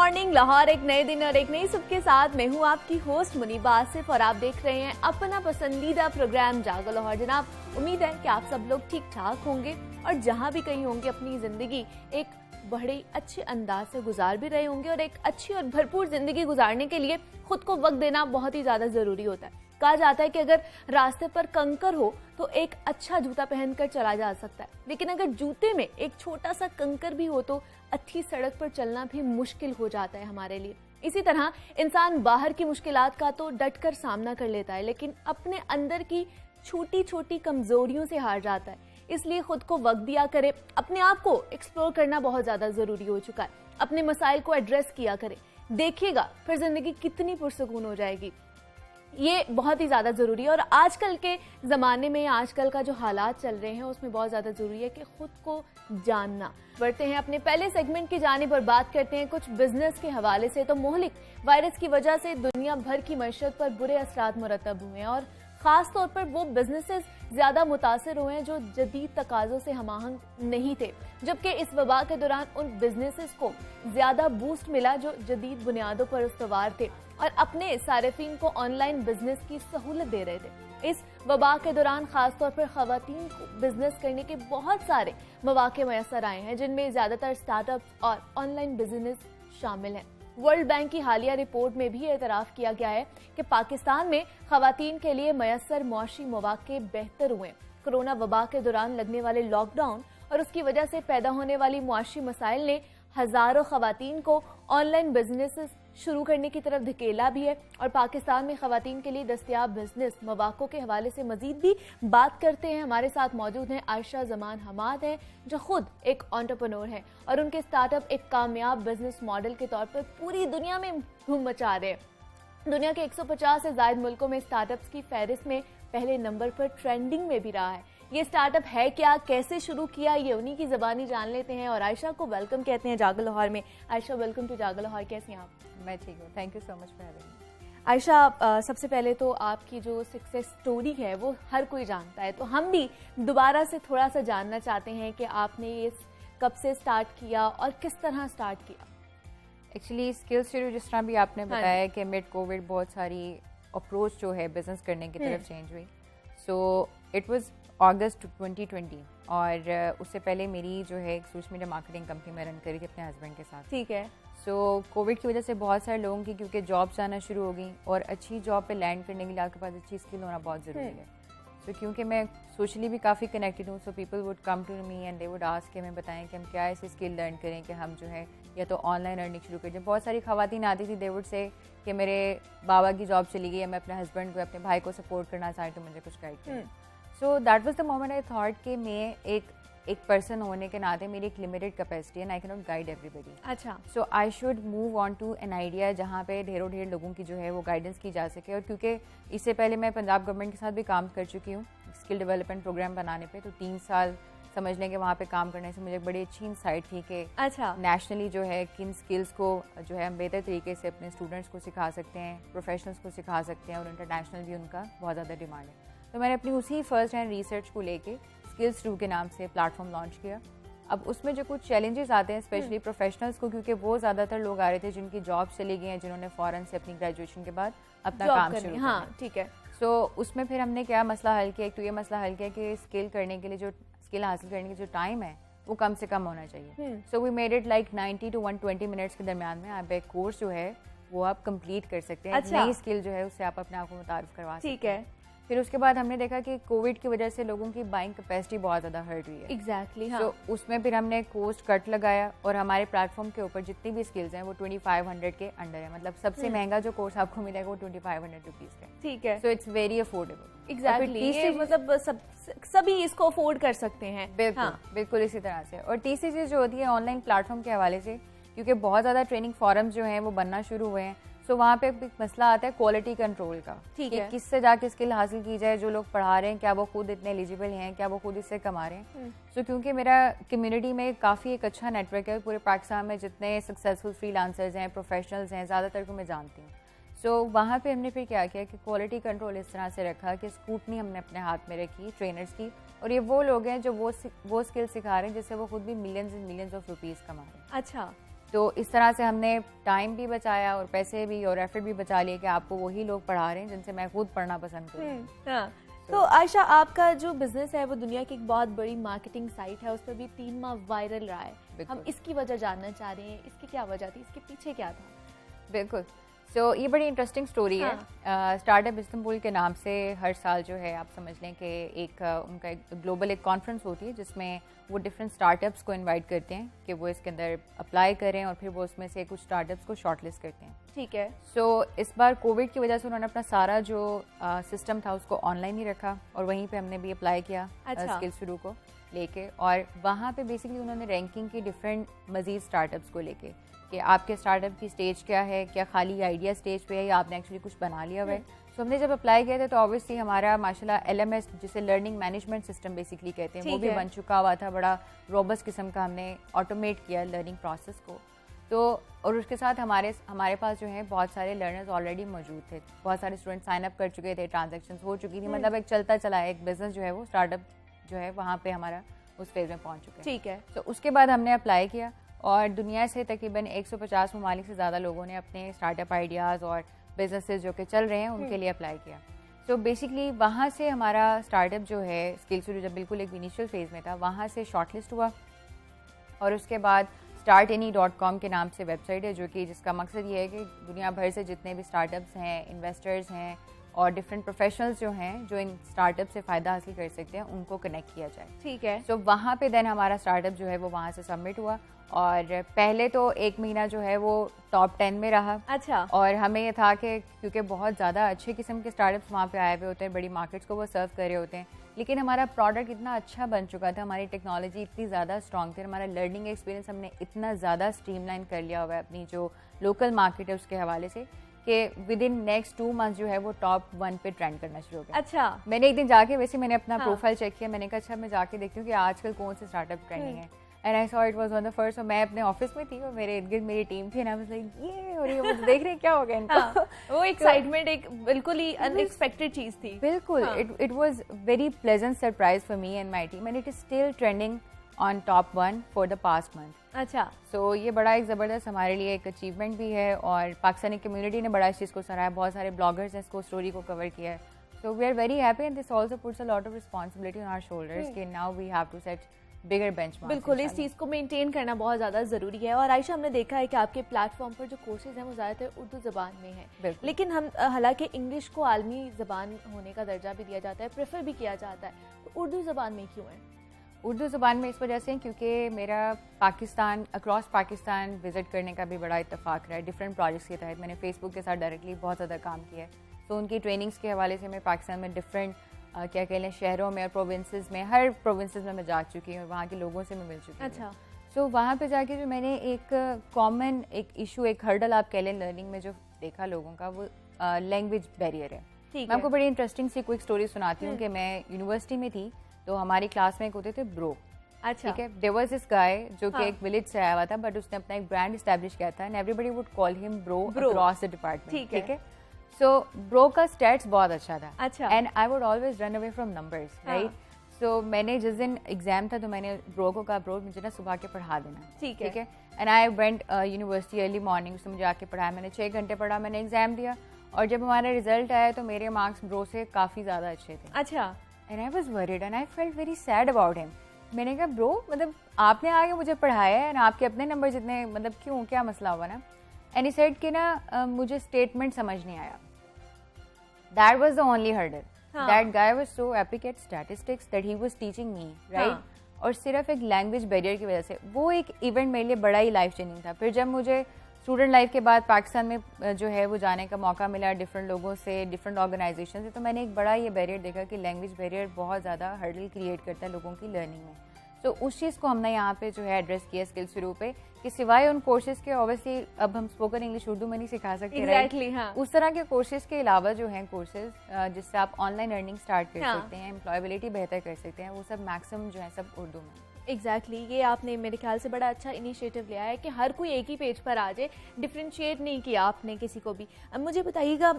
Morning Lahore, एक नए दिन और एक नई सुबह के साथ मैं हूँ आपकी होस्ट मुनीबा आसिफ और आप देख रहे हैं अपना पसंदीदा प्रोग्राम जागो लाहौर। जनाब, उम्मीद है कि आप सब लोग ठीक ठाक होंगे और जहाँ भी कहीं होंगे अपनी जिंदगी एक बड़े अच्छे अंदाज से गुजार भी रहे होंगे और एक अच्छी और भरपूर जिंदगी गुजारने के लिए खुद को वक्त देना बहुत ही ज्यादा जरूरी होता है। कहा जाता है कि अगर रास्ते पर कंकर हो तो एक अच्छा जूता पहनकर चला जा सकता है, लेकिन अगर जूते में एक छोटा सा कंकर भी हो तो अच्छी सड़क पर चलना भी मुश्किल हो जाता है हमारे लिए। इसी तरह इंसान बाहर की मुश्किलात का तो डटकर सामना कर लेता है, लेकिन अपने अंदर की छोटी छोटी कमजोरियों से हार जाता है। इसलिए खुद को वक्त दिया करें, अपने आप को एक्सप्लोर करना बहुत ज्यादा जरूरी हो चुका है। अपने मसाइल को एड्रेस किया करें, देखिएगा फिर जिंदगी कितनी पुरसकून हो जाएगी। ये बहुत ही ज्यादा जरूरी है और आजकल के जमाने में आजकल का जो हालात चल रहे हैं उसमें बहुत ज्यादा जरूरी है कि खुद को जानना। बढ़ते हैं अपने पहले सेगमेंट की जानिब और बात करते हैं कुछ बिजनेस के हवाले से। तो मोहलिक वायरस की वजह से दुनिया भर की मईशत पर बुरे असरात मुरतब हुए हैं और खास तौर पर वो बिजनेसेस ज्यादा मुतासिर हुए हैं जो जदीद तकाजों से हमाहंग नहीं थे, जबकि इस वबा के दौरान उन बिजनेसेस को ज्यादा बूस्ट मिला जो जदीद बुनियादों पर उस्तवार थे और अपने सारिफीन को ऑनलाइन बिजनेस की सहूलत दे रहे थे। इस वबा के दौरान खासतौर पर खवातीन को बिजनेस करने के बहुत सारे मौके मैसर आए हैं, जिनमें ज्यादातर स्टार्टअप और ऑनलाइन बिजनेस शामिल हैं। वर्ल्ड बैंक की हालिया रिपोर्ट में भी एतराफ किया गया है कि पाकिस्तान में खवातीन के लिए मयसर मुआशी मौके बेहतर हुए। कोरोना वबा के दौरान लगने वाले लॉकडाउन और उसकी वजह से पैदा होने वाली मुआशी मसाइल ने हजारों खवातीन को ऑनलाइन बिजनेस शुरू करने की तरफ धकेला भी है और पाकिस्तान में खवातीन के लिए दस्तयाब बिजनेस मौकों के हवाले से मजीद भी बात करते हैं। हमारे साथ मौजूद हैं आयशा जमान हमाद हैं, जो खुद एक एंटरप्रेन्योर हैं और उनके स्टार्टअप एक कामयाब बिजनेस मॉडल के तौर पर पूरी दुनिया में धूम मचा रहे हैं। दुनिया के 150 से ज्यादा मुल्कों में स्टार्टअप्स की फहरिस्त में पहले नंबर पर ट्रेंडिंग में भी रहा है। ये स्टार्टअप है क्या, कैसे शुरू किया, ये उन्हीं की जबानी जान लेते हैं और आयशा को वेलकम कहते हैं जागो लाहौर में। आयशा, वेलकम टू जागो लाहौर। कैसी हैं आप? मैं ठीक हूँ, thank you so much for having me. Ayesha, सबसे पहले तो आपकी जो सक्सेस स्टोरी है वो हर कोई जानता है, तो हम भी दोबारा से थोड़ा सा जानना चाहते हैं कि आपने ये कब से स्टार्ट किया और किस तरह स्टार्ट किया। एक्चुअली स्किल स्टोरी जिस तरह भी आपने बताया कि मिड कोविड बहुत सारी अप्रोच जो है बिजनेस करने की तरफ चेंज हुई। सो इट वाज अगस्त 2020 और उससे पहले मेरी जो है एक सोशल मीडिया मार्केटिंग कंपनी में रन करी थी अपने हस्बैंड के साथ। ठीक है। सो कोविड की वजह से बहुत सारे लोगों की क्योंकि जॉब्स आना शुरू हो गई और अच्छी जॉब पे लैंड करने के लिए आपके पास अच्छी स्किल होना बहुत ज़रूरी है। सो क्योंकि मैं सोशली भी काफ़ी कनेक्टेड हूँ, so people would come to me and they would ask कि हमें बताएं कि हम क्या ऐसी स्किल लर्न करें कि हम जो है या तो ऑनलाइन अर्निंग शुरू करें। बहुत सारी खवातीन आती थी, दे वुड से कि मेरे बाबा की जॉब चली गई है, मैं अपने हस्बैंड को अपने भाई को सपोर्ट करना चाहती तो मुझे कुछ गाइड करें। So that was the moment I thought कि मैं एक पर्सन होने के नाते मेरी एक limited capacity and I can not guide everybody. अच्छा। So I should move on to an idea जहाँ पे ढेरों ढेर लोगों की जो है वो गाइडेंस की जा सके। और क्योंकि इससे पहले मैं पंजाब गवर्नमेंट के साथ भी काम कर चुकी हूँ स्किल डेवलपमेंट प्रोग्राम बनाने पे, तो 3 साल समझ लें कि वहाँ पे काम करने से मुझे बड़ी अच्छी इंसाइट थी कि अच्छा नेशनली जो है किन स्किल्स को जो है हम बेहतर तरीके से अपने स्टूडेंट्स को सिखा सकते हैं, प्रोफेशनल्स को सिखा सकते हैं और इंटरनेशनल भी उनका बहुत ज़्यादा डिमांड है। तो मैंने अपनी उसी फर्स्ट हैंड रिसर्च को लेके स्किल्स टू के नाम से प्लेटफॉर्म लॉन्च किया। अब उसमें जो कुछ चैलेंजेस आते हैं स्पेशली प्रोफेशनल्स को, क्योंकि वो ज़्यादातर लोग आ रहे थे जिनकी जॉब चली गई हैं, जिन्होंने फ़ौरन से अपनी ग्रेजुएशन के बाद अपना काम शुरू किया। हाँ, ठीक है। सो उसमें फिर हमने क्या मसला हल किया, एक तो ये मसला हल किया कि स्किल करने के लिए जो स्किल हासिल करने की जो टाइम है वो कम से कम होना चाहिए। So we made it like 90 to 120 minutes के दरमियान में आप एक कोर्स जो है वो आप कंप्लीट कर सकते हैं। अच्छा। नई स्किल जो है उससे आप अपने आप को मुतारिफ करवा सकते हैं। ठीक है। फिर उसके बाद हमने देखा कि कोविड की वजह से लोगों की बाइंग कैपेसिटी बहुत ज़्यादा हर्ट हुई है। एग्जैक्टली। हाँ। तो उसमें फिर हमने कोस्ट कट लगाया और हमारे प्लेटफॉर्म के ऊपर जितनी भी स्किल्स हैं वो 2500 के अंडर है। मतलब सबसे महंगा जो कोर्स आपको मिलेगा वो 2500 रुपीज़ का। ठीक है। So it's very affordable. Exactly, मतलब सभी इसको अफोर्ड कर सकते हैं। बिल्कुल। हाँ। बिल्कुल इसी तरह से। और तीसरी चीज़ जो होती है ऑनलाइन प्लेटफॉर्म के हवाले से, क्योंकि बहुत ज़्यादा ट्रेनिंग फॉरम्स जो हैं वो बनना शुरू हुए हैं, तो वहाँ पे एक मसला आता है क्वालिटी कंट्रोल का। ठीक है। किससे जाके स्किल हासिल की जाए, जो लोग पढ़ा रहे हैं क्या वो खुद इतने एलिजिबल हैं, क्या वो खुद इससे कमा रहे हैं। सो क्योंकि मेरा कम्युनिटी में काफ़ी एक अच्छा नेटवर्क है, पूरे पाकिस्तान में जितने सक्सेसफुल फ्रीलांसर्स हैं, प्रोफेशनल्स हैं, ज़्यादातर को मैं जानती हूँ। सो वहाँ पे हमने फिर क्या किया कि क्वालिटी कंट्रोल इस तरह से रखा कि स्कूटनी हमने अपने हाथ में रखी ट्रेनर्स की, और ये वो लोग हैं जो वो स्किल सिखा रहे हैं जिससे वो खुद भी millions and millions of rupees कमा रहे हैं। अच्छा। तो इस तरह से हमने टाइम भी बचाया और पैसे भी और एफर्ट भी बचा लिए कि आपको वही लोग पढ़ा रहे हैं जिनसे मैं खुद पढ़ना पसंद करूँ। हाँ। तो आयशा, आपका जो बिजनेस है वो दुनिया की एक बहुत बड़ी मार्केटिंग साइट है, उस पर भी 3 माह वायरल रहा है। हम इसकी वजह जानना चाह रहे हैं, इसकी क्या वजह थी, इसके पीछे क्या था? बिल्कुल। सो ये बड़ी इंटरेस्टिंग स्टोरी है। स्टार्टअप इस्तांबुल के नाम से हर साल जो है आप समझ लें कि उनका एक ग्लोबल एक कॉन्फ्रेंस होती है जिसमें वो डिफरेंट स्टार्टअप्स को इनवाइट करते हैं कि वो इसके अंदर अप्लाई करें और फिर वो उसमें से कुछ स्टार्टअप्स को शॉर्टलिस्ट करते हैं। ठीक है। सो इस बार कोविड की वजह से उन्होंने अपना सारा जो सिस्टम था उसको ऑनलाइन ही रखा और वहीं पे हमने भी अप्लाई किया स्किल्स शुरू को लेके, और वहाँ पे बेसिकली उन्होंने रैंकिंग की डिफरेंट मजीद स्टार्टअप्स को लेके कि आपके स्टार्टअप की स्टेज क्या है, क्या खाली आइडिया स्टेज पे है या आपने एक्चुअली कुछ बना लिया हुआ है। सो हमने जब अप्लाई किया था तो ऑब्वियसली हमारा माशाल्लाह LMS जिसे लर्निंग मैनेजमेंट सिस्टम बेसिकली कहते हैं वो भी बन चुका हुआ था। बड़ा रोबस्ट किस्म का हमने ऑटोमेट किया लर्निंग प्रोसेस को। तो और उसके साथ हमारे पास जो है बहुत सारे लर्नर्स ऑलरेडी मौजूद थे, बहुत सारे स्टूडेंट साइन अप कर चुके थे, ट्रांजेक्शन्स हो चुकी थी, मतलब एक चलता चला एक बिजनेस जो है वो स्टार्टअप जो है वहाँ पे हमारा उस फेज में पहुँच चुके हैं। ठीक है। तो उसके बाद हमने अप्लाई किया और दुनिया से तकरीबन 150 ममालिक से ज़्यादा लोगों ने अपने स्टार्टअप आइडियाज़ और बिजनेसेस जो कि चल रहे हैं उनके लिए अप्लाई किया। तो बेसिकली वहाँ से हमारा स्टार्टअप जो है स्किल स्टूडियो जब बिल्कुल एक इनिशियल फेज़ में था वहाँ से शॉर्टलिस्ट हुआ और उसके बाद startany.com के नाम से वेबसाइट है जो कि जिसका मकसद ये है कि दुनिया भर से जितने भी स्टार्टअप्स हैं, इन्वेस्टर्स हैं और डिफरेंट प्रोफेशनल्स जो हैं जो इन स्टार्टअप से फ़ायदा हासिल कर सकते हैं उनको कनेक्ट किया जाए। ठीक है। तो वहाँ पे देन हमारा स्टार्टअप जो है वो वहाँ से सबमिट हुआ और पहले तो 1 महीना जो है वो टॉप 10 में रहा। अच्छा। और हमें ये था कि क्योंकि बहुत ज़्यादा अच्छे किस्म के स्टार्टअप्स वहाँ पे आए हुए होते हैं, बड़ी मार्केट्स को वो सर्व कर रहे होते हैं, लेकिन हमारा प्रोडक्ट इतना अच्छा बन चुका था, हमारी टेक्नोलॉजी इतनी ज़्यादा स्ट्रॉन्ग थी, हमारा लर्निंग एक्सपीरियंस हमने इतना ज़्यादा स्ट्रीमलाइन कर लिया हुआ है अपनी जो लोकल मार्केट है उसके हवाले से कि विद इन नेक्स्ट 2 मंथ जो है वो टॉप 1 पे ट्रेंड करना शुरू हो गया। अच्छा। मैंने एक दिन जाके वैसे मैंने अपना प्रोफाइल चेक किया, मैंने कहा अच्छा मैं जाके देखती हूँ कि आजकल कौन से स्टार्टअप ट्रेंडिंग है, and I saw it was on the first. और मैं अपने ऑफिस में थी और मेरे इर्द गिर्द मेरी टीम थी, ना ये और ये मुझे देख रहे हैं क्या हो गया इनको। वो एक्साइटमेंट एक बिल्कुल ही अनएक्सपेक्टेड चीज थी। बिल्कुल। It was very pleasant surprise for me and my team and it is still trending on top 1 for the past month. अच्छा। सो ये बड़ा एक ज़बरदस्त हमारे लिए एक अचीवमेंट भी है और पाकिस्तानी कम्युनिटी ने बड़ा इस चीज़ को सराहा, बहुत सारे ब्लॉगर्स ने इसको स्टोरी को कवर किया है। So we are very happy and this also puts a lot of responsibility on our shoulders कि now we have to set bigger benchmarks. बिल्कुल, इस चीज़ को मेंटेन करना बहुत ज़्यादा ज़रूरी है। और आयशा, हमने देखा है कि आपके प्लेटफॉर्म पर जो कोर्सेज हैं वो ज़्यादातर उर्दू ज़बान में हैं, लेकिन हम हालांकि इंग्लिश को आलमी ज़बान होने का दर्जा भी दिया जाता है, प्रेफर भी किया जाता है, तो उर्दू ज़बान में क्यों है? उर्दू ज़बान में इस वजह से क्योंकि मेरा पाकिस्तान अक्रॉस पाकिस्तान विज़िट करने का भी बड़ा इत्तेफाक रहा है। डिफरेंट प्रोजेक्ट्स के तहत मैंने फेसबुक के साथ डायरेक्टली बहुत ज़्यादा काम किया है, तो उनकी ट्रेनिंग्स के हवाले से मैं पाकिस्तान में डिफरेंट क्या कह लें शहरों में और प्रोविंसेस में, हर प्रोविंसेस में मैं जा चुकी हूँ और वहाँ के लोगों से मैं मिल चुकी हूँ। अच्छा। सो वहाँ पे जाके जो मैंने एक कॉमन एक इशू, एक हर्डल आप कह लें लर्निंग में जो देखा लोगों का, वो लैंग्वेज बैरियर है। मैं आपको बड़ी इंटरेस्टिंग सी क्विक स्टोरी सुनाती हूँ कि मैं यूनिवर्सिटी में थी तो हमारी क्लास में एक होते थे ब्रो। अच्छा। ठीक है। देयर वाज दिस गाय जो कि एक विलेज से आया हुआ था, बट उसने अपना एक ब्रांड एस्टैब्लिश किया था and everybody would call him bro across the department. ठीक है। सो ब्रो का स्टैट्स बहुत अच्छा था। अच्छा। And I would always run away from numbers, right. So मैंने जिस दिन एग्जाम था तो मैंने ब्रो को कहा ब्रो मुझे ना सुबह के पढ़ा देना। ठीक है। And I went university early morning, उसने मुझे आके पढ़ाया, मैंने 6 घंटे पढ़ा, मैंने एग्जाम दिया और जब हमारा रिजल्ट आया तो मेरे मार्क्स ब्रो से काफ़ी ज़्यादा अच्छे थे। अच्छा। And I was worried and I felt very sad about him. मैंने कहा ब्रो मतलब आपने आगे मुझे पढ़ाया है और आपके अपने नंबर जितने, मतलब क्यों, क्या मसला हुआ ना। एंड ही सेड कि ना मुझे स्टेटमेंट समझ नहीं आया। That was the only hurdle. That guy was so epic at statistics that he was teaching me, right. और सिर्फ एक लैंग्वेज बैरियर की वजह से वो एक इवेंट मेरे लिए बड़ा ही लाइफ चेंजिंग था। फिर जब मुझे स्टूडेंट लाइफ के बाद पाकिस्तान में जो है वो जाने का मौका मिला डिफरेंट लोगों से, डिफरेंट ऑर्गेनाइजेशन से, तो मैंने एक बड़ा ये बैरियर देखा कि लैंग्वेज बैरियर बहुत ज़्यादा हर्डल क्रिएट करता है लोगों की लर्निंग में। तो उस चीज़ को हमने यहाँ पे जो है एड्रेस किया स्किल्स शुरू पे कि सिवाय उन कोर्सेज के, ऑब्वियसली अब हम स्पोकन इंग्लिश उर्दू में नहीं सिखा सकते, exactly, हाँ। उस तरह के कोर्सेज के अलावा जो हैं कोर्सेज जिससे आप ऑनलाइन अर्निंग स्टार्ट कर सकते हैं, एम्प्लॉयबिलिटी बेहतर कर सकते हैं, वो सब मैक्सिमम जो है सब उर्दू में। एग्जैक्टली ये आपने मेरे ख्याल से बड़ा अच्छा इनिशिएटिव लिया है कि हर कोई एक ही पेज पर आ जाए, डिफ्रेंशिएट नहीं किया आपने किसी को भी। अब मुझे बताइएगा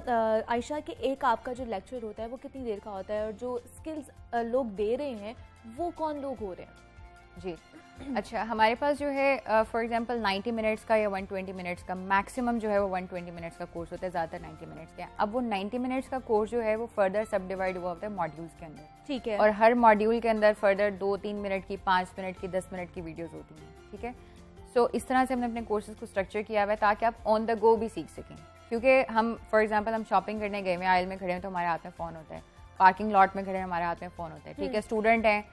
आयशा कि एक आपका जो लेक्चर होता है वो कितनी देर का होता है और जो स्किल्स लोग दे रहे हैं वो कौन लोग हो रहे हैं? जी, अच्छा, हमारे पास जो है फॉर एग्जांपल 90 मिनट्स का या 120 मिनट्स का मैक्सिमम जो है वो 120 मिनट्स का कोर्स होता है, ज़्यादातर 90 मिनट्स के। अब वो 90 मिनट्स का कोर्स जो है वो फर्दर सब डिवाइड हुआ होता है मॉड्यूल्स के अंदर। ठीक है। और हर मॉड्यूल के अंदर फर्दर 2-3 मिनट की, 5 मिनट की, 10 मिनट की वीडियोज़ होती हैं। ठीक है, सो इस तरह से हमने अपने कोर्सेज को स्ट्रक्चर किया हुआ है ताकि आप ऑन द गो भी सीख सकें। क्योंकि हम फॉर एग्जांपल हम शॉपिंग करने गए हुए, आयल में खड़े हैं तो हमारे हाथ में फ़ोन होता है, पार्किंग लॉट में खड़े हैं हमारे हाथ में फ़ोन होता है। ठीक है, स्टूडेंट हैं,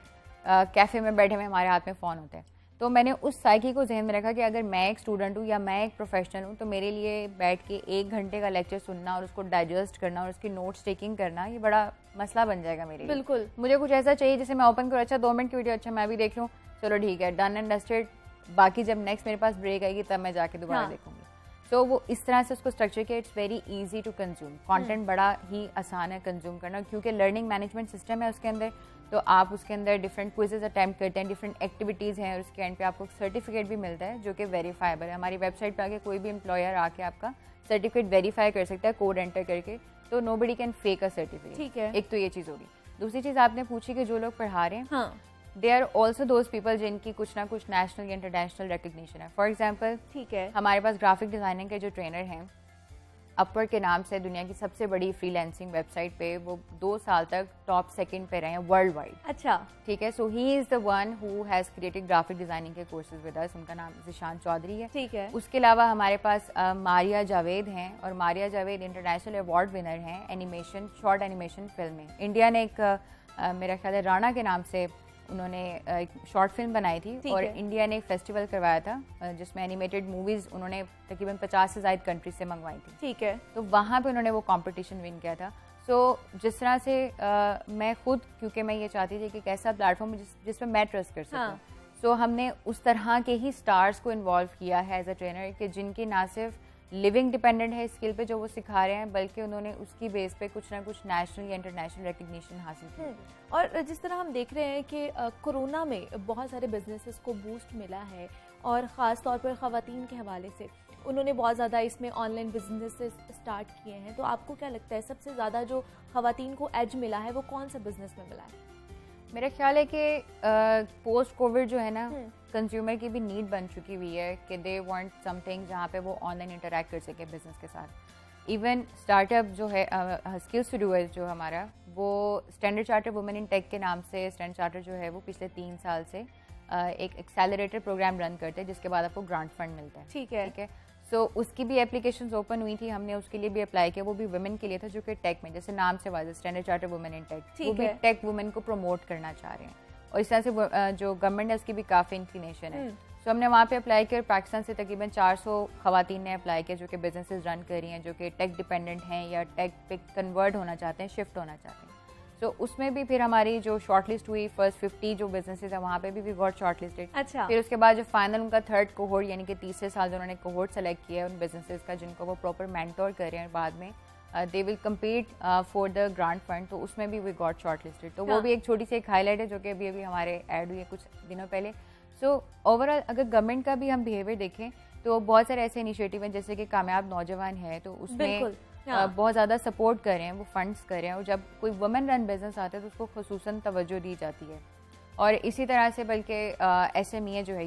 कैफ़े में बैठे हुए हमारे हाथ में फ़ोन होता है। तो मैंने उस साइकिल को जहन में रखा कि अगर मैं एक स्टूडेंट हूँ या मैं एक प्रोफेशनल हूँ तो मेरे लिए बैठ के 1 घंटे का लेक्चर सुनना और उसको डाइजेस्ट करना और उसकी नोट्स टेकिंग करना ये बड़ा मसला बन जाएगा मेरे लिए। बिल्कुल। मुझे कुछ ऐसा चाहिए जैसे मैं ओपन करूँ, अच्छा 2 मिनट की वीडियो, अच्छा मैं भी देख लूँ, चलो ठीक है, डन एंड डस्टेड, बाकी जब नेक्स्ट मेरे पास ब्रेक आएगी तब मैं जाके दोबारा देखूंगी। तो वो इस तरह से उसको स्ट्रक्चर किया, it's very easy to consume. Content बड़ा ही आसान है कंज्यूम करना क्योंकि लर्निंग मैनेजमेंट सिस्टम है उसके अंदर। तो आप उसके अंदर डिफरेंट क्विजेज अटैम्प्ट करते हैं, डिफरेंट एक्टिविटीज़ हैं और उसके एंड पे आपको सर्टिफिकेट भी मिलता है जो कि वेरीफाइबल है। हमारी वेबसाइट पे आके कोई भी एम्प्लॉयर आके आपका सर्टिफिकेट वेरीफाई कर सकता है कोड एंटर करके, तो nobody can fake a certificate. ठीक है, एक तो ये चीज़ होगी। दूसरी चीज़ आपने पूछी कि जो लोग पढ़ा रहे हैं, they are also those people जिनकी कुछ ना कुछ नेशनल या इंटरनेशनल रिकग्निशन है। फॉर एग्जाम्पल, ठीक है, हमारे पास ग्राफिक डिज़ाइनिंग के जो ट्रेनर हैं, अपवर्क के नाम से दुनिया की सबसे बड़ी फ्रीलांसिंग वेबसाइट पे वो 2 साल तक टॉप 2 पे रहे हैं वर्ल्ड वाइड। अच्छा, ठीक है, so he is the one who has created graphic designing के कोर्सेज विद अस। उनका नाम ज़िशान चौधरी है। ठीक है। उसके अलावा हमारे पास मारिया जावेद हैं और Maria Javed international award winner हैं एनिमेशन, शॉर्ट एनिमेशन फिल्म में। इंडिया ने एक मेरा ख्याल है राणा के नाम से उन्होंने एक शॉर्ट फिल्म बनाई थी और इंडिया ने एक फेस्टिवल करवाया था जिसमें एनिमेटेड मूवीज़ उन्होंने तकरीबन 50 से ज़ायद कंट्रीज से मंगवाई थी। ठीक है, तो वहाँ पे उन्होंने वो कंपटीशन विन किया था। सो जिस तरह से मैं खुद, क्योंकि मैं ये चाहती थी कि एक ऐसा प्लेटफॉर्म जिसमें मैं ट्रस्ट कर सकूँ, सो हमने उस तरह के ही स्टार्स को इन्वॉल्व किया है एज अ ट्रेनर कि जिनकी ना सिर्फ लिविंग डिपेंडेंट है स्किल पे जो वो सिखा रहे हैं, बल्कि उन्होंने उसकी बेस पे कुछ ना कुछ नेशनल या इंटरनेशनल रिकग्निशन हासिल की। और जिस तरह हम देख रहे हैं कि कोरोना में बहुत सारे बिजनेसेस को बूस्ट मिला है और ख़ास तौर पर ख़वातीन के हवाले से उन्होंने बहुत ज़्यादा इसमें ऑनलाइन बिजनेसेस स्टार्ट किए हैं, तो आपको क्या लगता है सबसे ज़्यादा जो ख़वातीन को एज मिला है वो कौन सा बिजनेस में मिला है? मेरा ख्याल है कि पोस्ट कोविड जो है ना, कंज्यूमर की भी नीड बन चुकी हुई है कि दे वांट समथिंग जहाँ पे वो ऑनलाइन इंटरेक्ट कर सके बिजनेस के साथ। इवन स्टार्टअप जो है स्किल्स टू डू है जो हमारा, वो standard charter women in tech के नाम से स्टैंडर्ड चार्टर जो है वो पिछले 3 साल से एक एक्सेलरेटर प्रोग्राम रन करते हैं जिसके बाद आपको ग्रांट फंड मिलता है। ठीक है, सो उसकी भी एप्लीकेशंस ओपन हुई थी, हमने उसके लिए भी अप्लाई किया, वो भी वुमेन के लिए था जो कि टेक में, जैसे नाम से वाज़ेह Standard charter women in tech, वो भी टेक वुमेन को प्रमोट करना चाह रहे हैं और इस तरह से जो गवर्नमेंट है उसकी भी काफ़ी इंक्लिनेशन है। सो हमने वहाँ पे अप्लाई किया और पाकिस्तान से तकरीबन 400 खवातीन ने अप्लाई किया जो कि बिजनेसेस रन कर रही हैं, जो कि टेक डिपेंडेंट हैं या टेक पे कन्वर्ट होना चाहते हैं, शिफ्ट होना चाहते हैं। सो उसमें भी फिर हमारी जो शॉर्टलिस्ट हुई फर्स्ट 50 जो बिजनेसेस है वहाँ पे भी वी गॉट शॉर्टलिस्टेड। अच्छा, फिर उसके बाद जो फाइनल उनका 3rd कोहोर्ट यानी कि तीसरे साल जो उन्होंने कोहोर्ट सेलेक्ट किया है उन बिजनेसेस का जिनको वो प्रॉपर मेंटोर कर रहे हैं, बाद में they will compete for the grant fund, तो उसमें भी वी गॉट शॉर्टलिस्टेड। तो वो भी एक छोटी सी एक हाईलाइट है जो कि अभी हमारे ऐड हुई है कुछ दिनों पहले। सो ओवरऑल अगर गवर्नमेंट का भी हम बिहेवियर देखें तो बहुत सारे ऐसे इनिशिएटिव हैं जैसे कि कामयाब नौजवान है, तो उसमें बहुत ज़्यादा सपोर्ट कर रहे हैं, वो फंड्स कर रहे हैं और जब कोई वुमेन रन बिजनेस आता है तो उसको खुसूसन तवज्जो दी जाती है। और इसी तरह से बल्कि SME जो है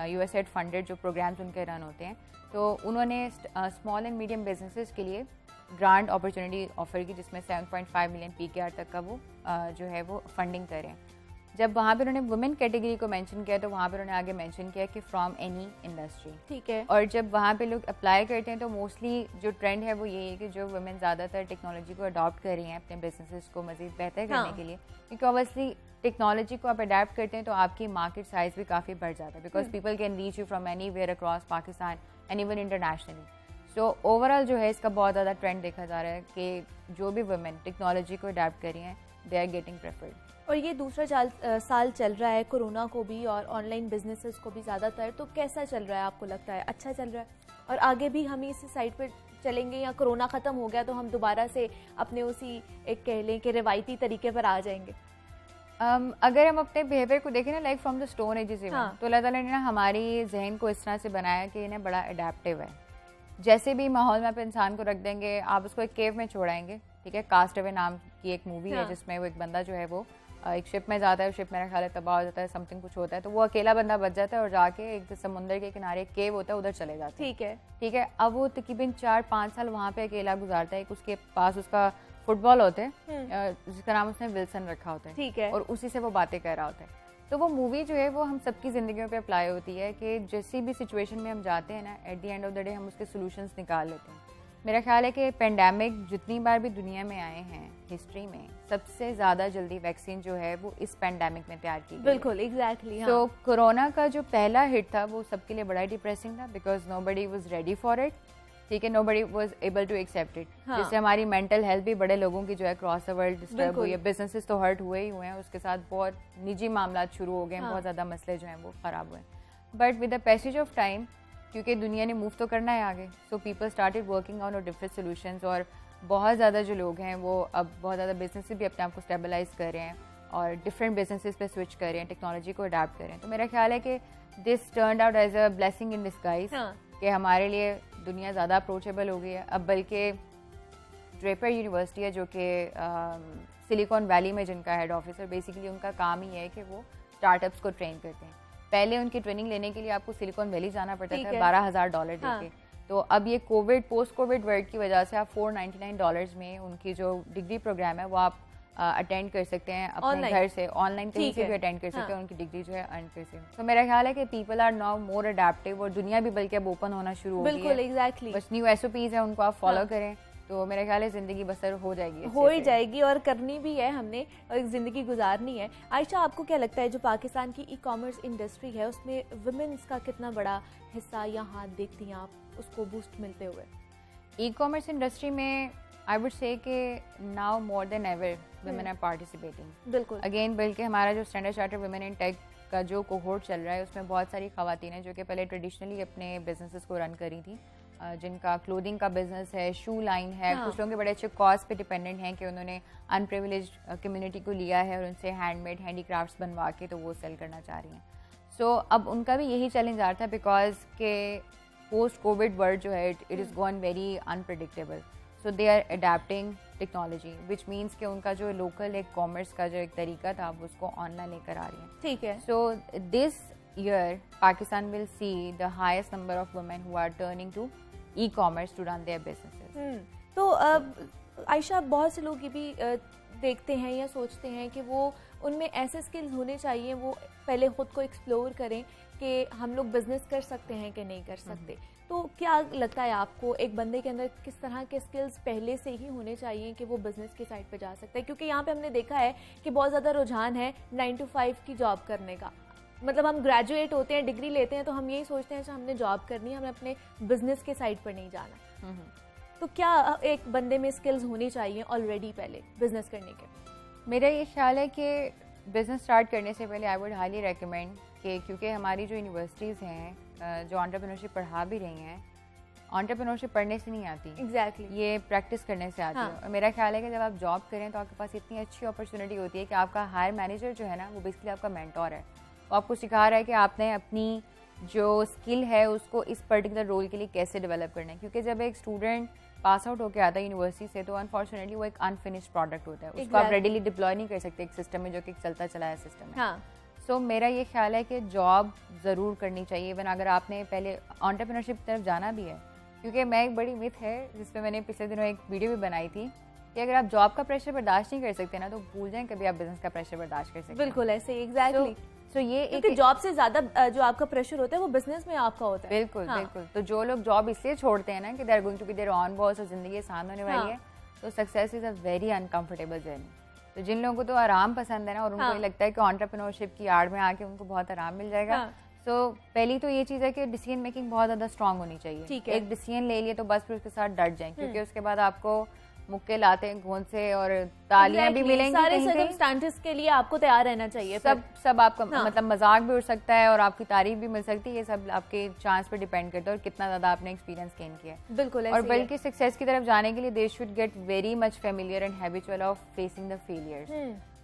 USAID फंडेड जो प्रोग्राम्स उनके रन होते हैं, तो उन्होंने स्मॉल एंड मीडियम बिजनेसेस के लिए ग्रांट अपॉर्चुनिटी ऑफर की जिसमें 7.5 मिलियन PKR तक का वो जो है वो फंडिंग कर रहे हैं। जब वहाँ पे उन्होंने वुमेन कैटेगरी को मेंशन किया तो वहाँ पे उन्होंने आगे मेंशन किया कि फ्रॉम एनी इंडस्ट्री। ठीक है, और जब वहाँ पे लोग अप्लाई करते हैं तो मोस्टली जो ट्रेंड है वो ये है कि जो वुमेन ज़्यादातर टेक्नोलॉजी को अडॉप्ट कर रही हैं अपने बिजनेसेस को मज़ीद बेहतर करने के लिए, क्योंकि ऑब्वियसली टेक्नोलॉजी को आप अडेप्ट करते हैं तो आपकी मार्केट साइज भी काफ़ी बढ़ जाता है, because people can reach you from anywhere across Pakistan and even internationally. So overall जो है इसका बहुत ज़्यादा ट्रेंड देखा जा रहा है कि जो भी वुमेन टेक्नोलॉजी को अडेप्ट कर रही हैं दे आर गेटिंग प्रेफर्ड। और ये दूसरा साल चल रहा है कोरोना को भी और ऑनलाइन बिजनेसेस को भी ज़्यादातर, तो कैसा चल रहा है आपको लगता है? अच्छा चल रहा है और आगे भी हम इसी साइड पर चलेंगे या कोरोना ख़त्म हो गया तो हम दोबारा से अपने उसी एक कह लें कि रिवायती तरीके पर आ जाएंगे? अगर हम अपने बिहेवियर को देखें ना, like from the stone ages, तो अल्लाह ताला ने ना हमारी जहन को इस तरह से बनाया कि इन्हें बड़ा अडेप्टिव है। जैसे भी माहौल में आप इंसान को रख देंगे, आप उसको एक केव में छोड़ाएंगे, ठीक है, कास्ट अवे नाम की एक मूवी है जिसमें वो एक बंदा जो है वो एक शिप में जाता है, शिप मेरा ख्याल है तबाह हो जाता है, समथिंग कुछ होता है, तो वो अकेला बंदा बच जाता है और जाके एक समुंदर के किनारे एक केव होता है, उधर चले जाते हैं। ठीक है। अब वो तकरीबन 4-5 साल वहाँ पे अकेला गुजारता है। उसके पास उसका फुटबॉल होता है जिसका नाम उसने विल्सन रखा होता है। ठीक है। और उसी से वो बातें कर रहा होता है। तो वो मूवी जो है वो हम सबकी ज़िंदगियों पे अप्लाई होती है कि जैसी भी सिचुएशन में हम जाते हैं ना, at the end of the day हम उसके सॉल्यूशंस निकाल लेते हैं। मेरा ख्याल है कि पेंडेमिक जितनी बार भी दुनिया में आए हैं हिस्ट्री में, सबसे ज़्यादा जल्दी वैक्सीन जो है वो इस पेंडेमिक में तैयार की गई। बिल्कुल, एग्जैक्टली। तो कोरोना का जो पहला हिट था वो सबके लिए बड़ा डिप्रेसिंग था, because nobody was ready for it. ठीक है, nobody was able to accept it. जिससे हमारी मेंटल हेल्थ भी बड़े लोगों की जो है क्रॉस द वर्ल्ड डिस्टर्ब हुई है। बिजनेसेस तो हर्ट हुए ही हुए हैं, उसके साथ बहुत निजी मामला शुरू हो गए हैं, बहुत ज़्यादा मसले जो हैं वो ख़राब हुए हैं। But with the passage of time, क्योंकि दुनिया ने मूव तो करना है आगे, so people started working on different solutions. और बहुत ज़्यादा जो लोग हैं वो अब बहुत ज़्यादा बिजनेसेस भी अपने आप को स्टेबलाइज कर रहे हैं और डिफरेंट बिजनेसेस पे स्विच कर रहे हैं, टेक्नोलॉजी को अडाप्ट कर रहे हैं। तो मेरा ख्याल है कि this turned out as a blessing in disguise कि हमारे लिए दुनिया ज़्यादा अप्रोचेबल हो गई है। अब बल्कि ड्रेपर यूनिवर्सिटी है जो कि सिलिकॉन वैली में जिनका हेड ऑफिस है, बेसिकली उनका काम ही है कि वो स्टार्टअप्स को ट्रेन करते हैं। पहले उनकी ट्रेनिंग लेने के लिए आपको सिलिकॉन वैली जाना पड़ता था $12,000 देके। तो अब ये पोस्ट कोविड वर्ल्ड की वजह से आप $499 में उनकी जो डिग्री प्रोग्राम है वो आप अटेंड कर सकते हैं अपने घर से, ऑनलाइन कहीं से भी अटेंड कर सकते हैं, उनकी डिग्री जो है अर्न कर सकते हैं। तो मेरा ख्याल है कि people are now more adaptive और दुनिया भी बल्कि अब ओपन होना शुरू हो गई है। बिल्कुल, एग्जैक्टली। बस न्यू SOPs है, उनको आप फॉलो करें तो मेरा ख्याल है ज़िंदगी बसर हो जाएगी, हो ही जाएगी। और करनी भी है हमने, और एक ज़िंदगी गुजारनी है। आयशा, आपको क्या लगता है जो पाकिस्तान की ई-कॉमर्स इंडस्ट्री है उसमें वुमेन्स का कितना बड़ा हिस्सा या हाथ देखती हैं आप उसको बूस्ट मिलते हुए? ई-कॉमर्स इंडस्ट्री में आई would say that now more than ever women are participating. बिल्कुल। अगेन बल्कि हमारा जो standard chartered women in tech का जो कोहोर्ट चल रहा है उसमें बहुत सारी खवातीन हैं जो कि पहले ट्रेडिशनली अपने बिजनेसेस को रन करी थी, जिनका क्लोथिंग का बिजनेस है, शू लाइन है। कुछ लोगों के बड़े अच्छे कॉज पे डिपेंडेंट हैं कि उन्होंने अनप्रिविलेज्ड कम्युनिटी को लिया है और उनसे हैंडमेड हैंडीक्राफ्ट्स बनवा के तो वो सेल करना चाह रही हैं। सो अब उनका भी यही चैलेंज आ रहा था बिकॉज के पोस्ट कोविड वर्ल्ड जो है it is gone very unpredictable. So they are adapting technology which means कि उनका जो लोकल एक कॉमर्स का जो एक तरीका था वो उसको ऑनलाइन लेकर आ रही हैं। ठीक है। So this year Pakistan will see the highest number of women who are turning to e-commerce to run their businesses. तो आयशा, बहुत से लोग ये भी देखते हैं या सोचते हैं कि वो उनमें ऐसे स्किल्स होने चाहिए, वो पहले खुद को एक्सप्लोर करें कि हम लोग बिजनेस कर सकते हैं कि नहीं कर सकते। तो क्या लगता है आपको एक बंदे के अंदर किस तरह के स्किल्स पहले से ही होने चाहिए कि वो बिजनेस की साइड पे जा सकता है? क्योंकि यहाँ पे हमने देखा है कि बहुत ज़्यादा रुझान है 9 to 5 की जॉब करने का। मतलब हम ग्रेजुएट होते हैं, डिग्री लेते हैं तो हम यही सोचते हैं कि हमने जॉब करनी है, हमें अपने बिजनेस के साइड पर नहीं जाना। तो क्या एक बंदे में स्किल्स होनी चाहिए ऑलरेडी पहले बिजनेस करने के? मेरा ये ख्याल है कि बिज़नेस स्टार्ट करने से पहले आई वुड हाईली रेकमेंड कि क्योंकि हमारी जो यूनिवर्सिटीज़ हैं जो एंटरप्रेन्योरशिप पढ़ा भी रही हैं, एंटरप्रेन्योरशिप पढ़ने से नहीं आती। एग्जैक्टली। ये प्रैक्टिस करने से आती है। और मेरा ख्याल है कि जब आप जॉब करें तो आपके पास इतनी अच्छी अपॉर्चुनिटी होती है कि आपका हायर मैनेजर जो है ना वो बेसिकली आपका मेंटोर है। वो आपको सिखा रहा है कि आपने अपनी जो स्किल है उसको इस पर्टिकुलर रोल के लिए कैसे डेवलप करना है। क्योंकि जब एक स्टूडेंट पास आउट होकर आता है यूनिवर्सिटी से तो अनफॉर्चुनेटली वो एक अनफिनिश्ड प्रोडक्ट होता है, उसको आप रेडिली डिप्लॉय नहीं कर सकते एक सिस्टम में जो कि चलता चलाया सिस्टम है। सो मेरा ये ख्याल है कि जॉब ज़रूर करनी चाहिए। इवन अगर आपने पहले एंटरप्रेन्योरशिप की तरफ जाना भी है, क्योंकि मैं एक बड़ी मिथ है जिस पे मैंने पिछले दिनों एक वीडियो भी बनाई थी कि अगर आप जॉब का प्रेशर बर्दाश्त नहीं कर सकते ना तो भूल जाएं कभी आप बिजनेस का प्रेशर बर्दाश्त कर सकते हैं। बिल्कुल ऐसे, एग्जैक्टली। तो ये एक जॉब से ज्यादा जो आपका प्रेशर होता है वो बिजनेस में आपका होता है। बिल्कुल बिल्कुल। तो जो लोग जॉब इसलिए छोड़ते हैं ना कि they are going to be their own boss और जिंदगी आसान होने वाली है, तो success is a very uncomfortable journey. तो जिन लोगों को तो आराम पसंद है ना और उनको लगता है कि एंटरप्रेन्योरशिप की आड़ में आके उनको बहुत आराम मिल जाएगा, तो पहली तो ये चीज़ है कि डिसीजन मेकिंग बहुत ज़्यादा स्ट्रांग होनी चाहिए। एक डिसीजन ले लिए तो बस फिर उसके साथ डट जाएं, क्योंकि उसके बाद आपको मुक्के लाते हैं घोंस से और तालियां भी मिलेंगी। सारे सर्कमस्टेंसेस के लिए आपको तैयार रहना चाहिए। सब आपका मतलब मजाक भी उड़ सकता है और आपकी तारीफ भी मिल सकती है। ये सब आपके चांस पे डिपेंड करता है और कितना ज्यादा आपने एक्सपीरियंस गेन किया है। बिल्कुल। और बल्कि सक्सेस की तरफ जाने के लिए they should get very much familiar and habitual of facing the failures.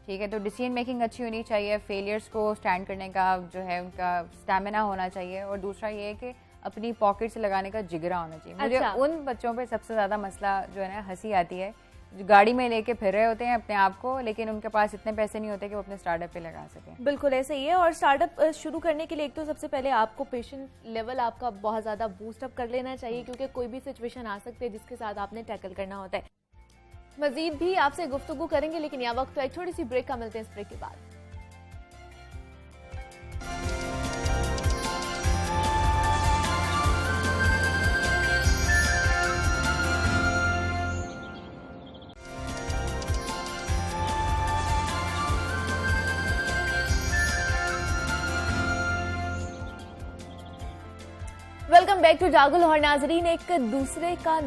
ठीक है, तो डिसीजन मेकिंग अच्छी होनी चाहिए, फेलियर्स को स्टैंड करने का जो है उनका स्टैमिना होना चाहिए। और दूसरा ये है कि अपनी पॉकेट से लगाने का जिगरा होना चाहिए। मुझे उन बच्चों पे सबसे ज़्यादा मसला जो है ना हंसी आती है गाड़ी में लेके फिर रहे होते हैं अपने आप को, लेकिन उनके पास इतने पैसे नहीं होते कि वो अपने स्टार्टअप पे लगा सकें। बिल्कुल ऐसे ही है। और स्टार्टअप शुरू करने के लिए एक तो सबसे पहले आपको पेशेंट लेवल आपका बहुत ज़्यादा बूस्ट अप कर लेना चाहिए, क्योंकि कोई भी सिचुएशन आ सकती है जिसके साथ आपने टैकल करना होता है। मजीद भी आपसे गुफ्तगू करेंगे, लेकिन यह वक्त तो एक छोटी सी ब्रेक का, मिलते हैं इस ब्रेक के बाद। वेलकम बैक टू जागो लाहौर। नाजरीन, एक दूसरे का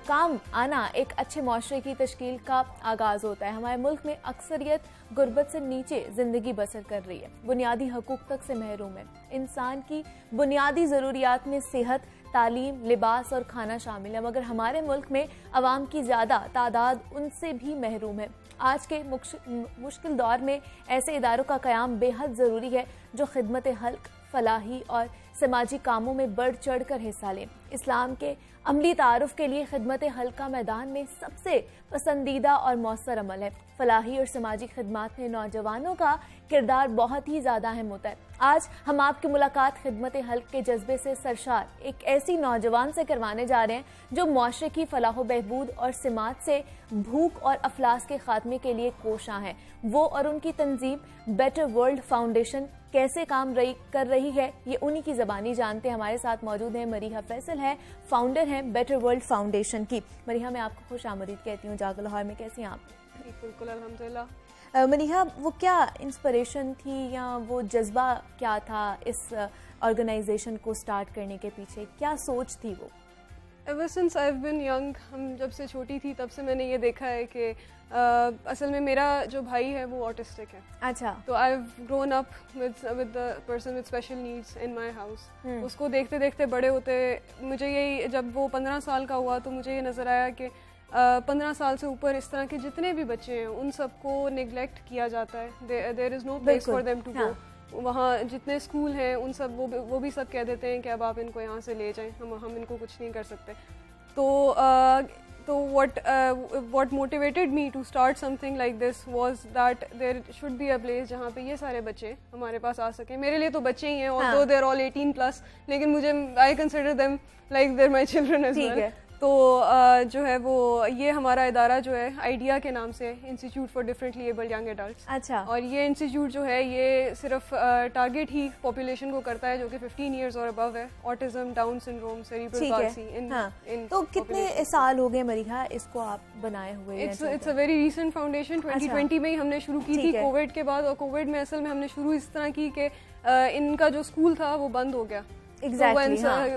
काम आना एक अच्छे माशरे की तश्कील का आगाज होता है। हमारे मुल्क में अक्सरियत गुर्बत से नीचे जिंदगी बसर कर रही है, बुनियादी हकूक तक से महरूम है। इंसान की बुनियादी ज़रूरियात में सेहत, तालीम, लिबास और खाना शामिल है, मगर हमारे मुल्क में अवाम की ज़्यादा तादाद उनसे भी महरूम है। आज के मुश्किल दौर में ऐसे इदारों का क़याम बेहद ज़रूरी है जो खिदमत हल्क, फलाही और समाजी कामों में बढ़ चढ़ कर हिस्सा लें। इस्लाम के अमली तारुफ के लिए खिदमत हल्का मैदान में सबसे पसंदीदा और मौसर अमल है। फलाही और समाजी खिदमात में नौजवानों का किरदार बहुत ही ज़्यादा अहम होता है। आज हम आपकी मुलाकात खिदमत हल्क के जज्बे से सरशार एक ऐसी नौजवान से करवाने जा रहे हैं जो मुआशरे की फलाह बहबूद और सिमात से भूख और अफलास के खात्मे के लिए कोशां हैं। वो और उनकी तंजीम बेटर वर्ल्ड फाउंडेशन कैसे काम कर रही है, ये उन्हीं की ज़बानी जानते हैं। हमारे साथ मौजूद है मरीहा फैसल, है फाउंडर हैं बेटर वर्ल्ड फाउंडेशन की। मरीहा, मैं आपको खुश आमदीद कहती हूँ जागो लाहौर में। कैसी हैं आप? बिल्कुल अल्हम्दुलिल्लाह। मरीहा, वो क्या इंस्पिरेशन थी या वो जज्बा क्या था इस ऑर्गेनाइजेशन को स्टार्ट करने के पीछे? क्या सोच थी वो? Ever since I have been young, हम जब से छोटी थी तब से मैंने ये देखा है कि असल में मेरा जो भाई है वो ऑटिस्टिक है। अच्छा। तो I have grown up with the person with special needs in my house. उसको देखते देखते बड़े होते मुझे यही, जब वो 15 साल का हुआ तो मुझे ये नज़र आया कि 15 साल से ऊपर इस तरह के जितने भी बच्चे हैं उन सबको निगलेक्ट किया जाता है। There is no place for them to go. वहाँ जितने स्कूल हैं उन सब वो भी सब कह देते हैं कि अब आप इनको यहाँ से ले जाएं, हम इनको कुछ नहीं कर सकते। तो what motivated me to start something like this was that there should be a place जहाँ पे ये सारे बच्चे हमारे पास आ सकें। मेरे लिए तो बच्चे ही हैं, although they're all 18+, लेकिन मुझे I consider them like they're my children as well। तो जो है वो ये हमारा इदारा जो है आइडिया के नाम से, institute for differently abled young adults. अच्छा। और ये इंस्टीट्यूट जो है ये सिर्फ टारगेट ही पॉपुलेशन को करता है जो कि 15 इयर्स और अबव है, autism, Down syndrome, cerebral palsy. इन तो कितने साल हो गए मरीहा इसको आप बनाए हुए? It's a very recent foundation. 2020 में ही हमने शुरू की थी, कोविड के बाद। और कोविड में असल में हमने शुरू इस तरह की कि इनका जो स्कूल था वो बंद हो गया।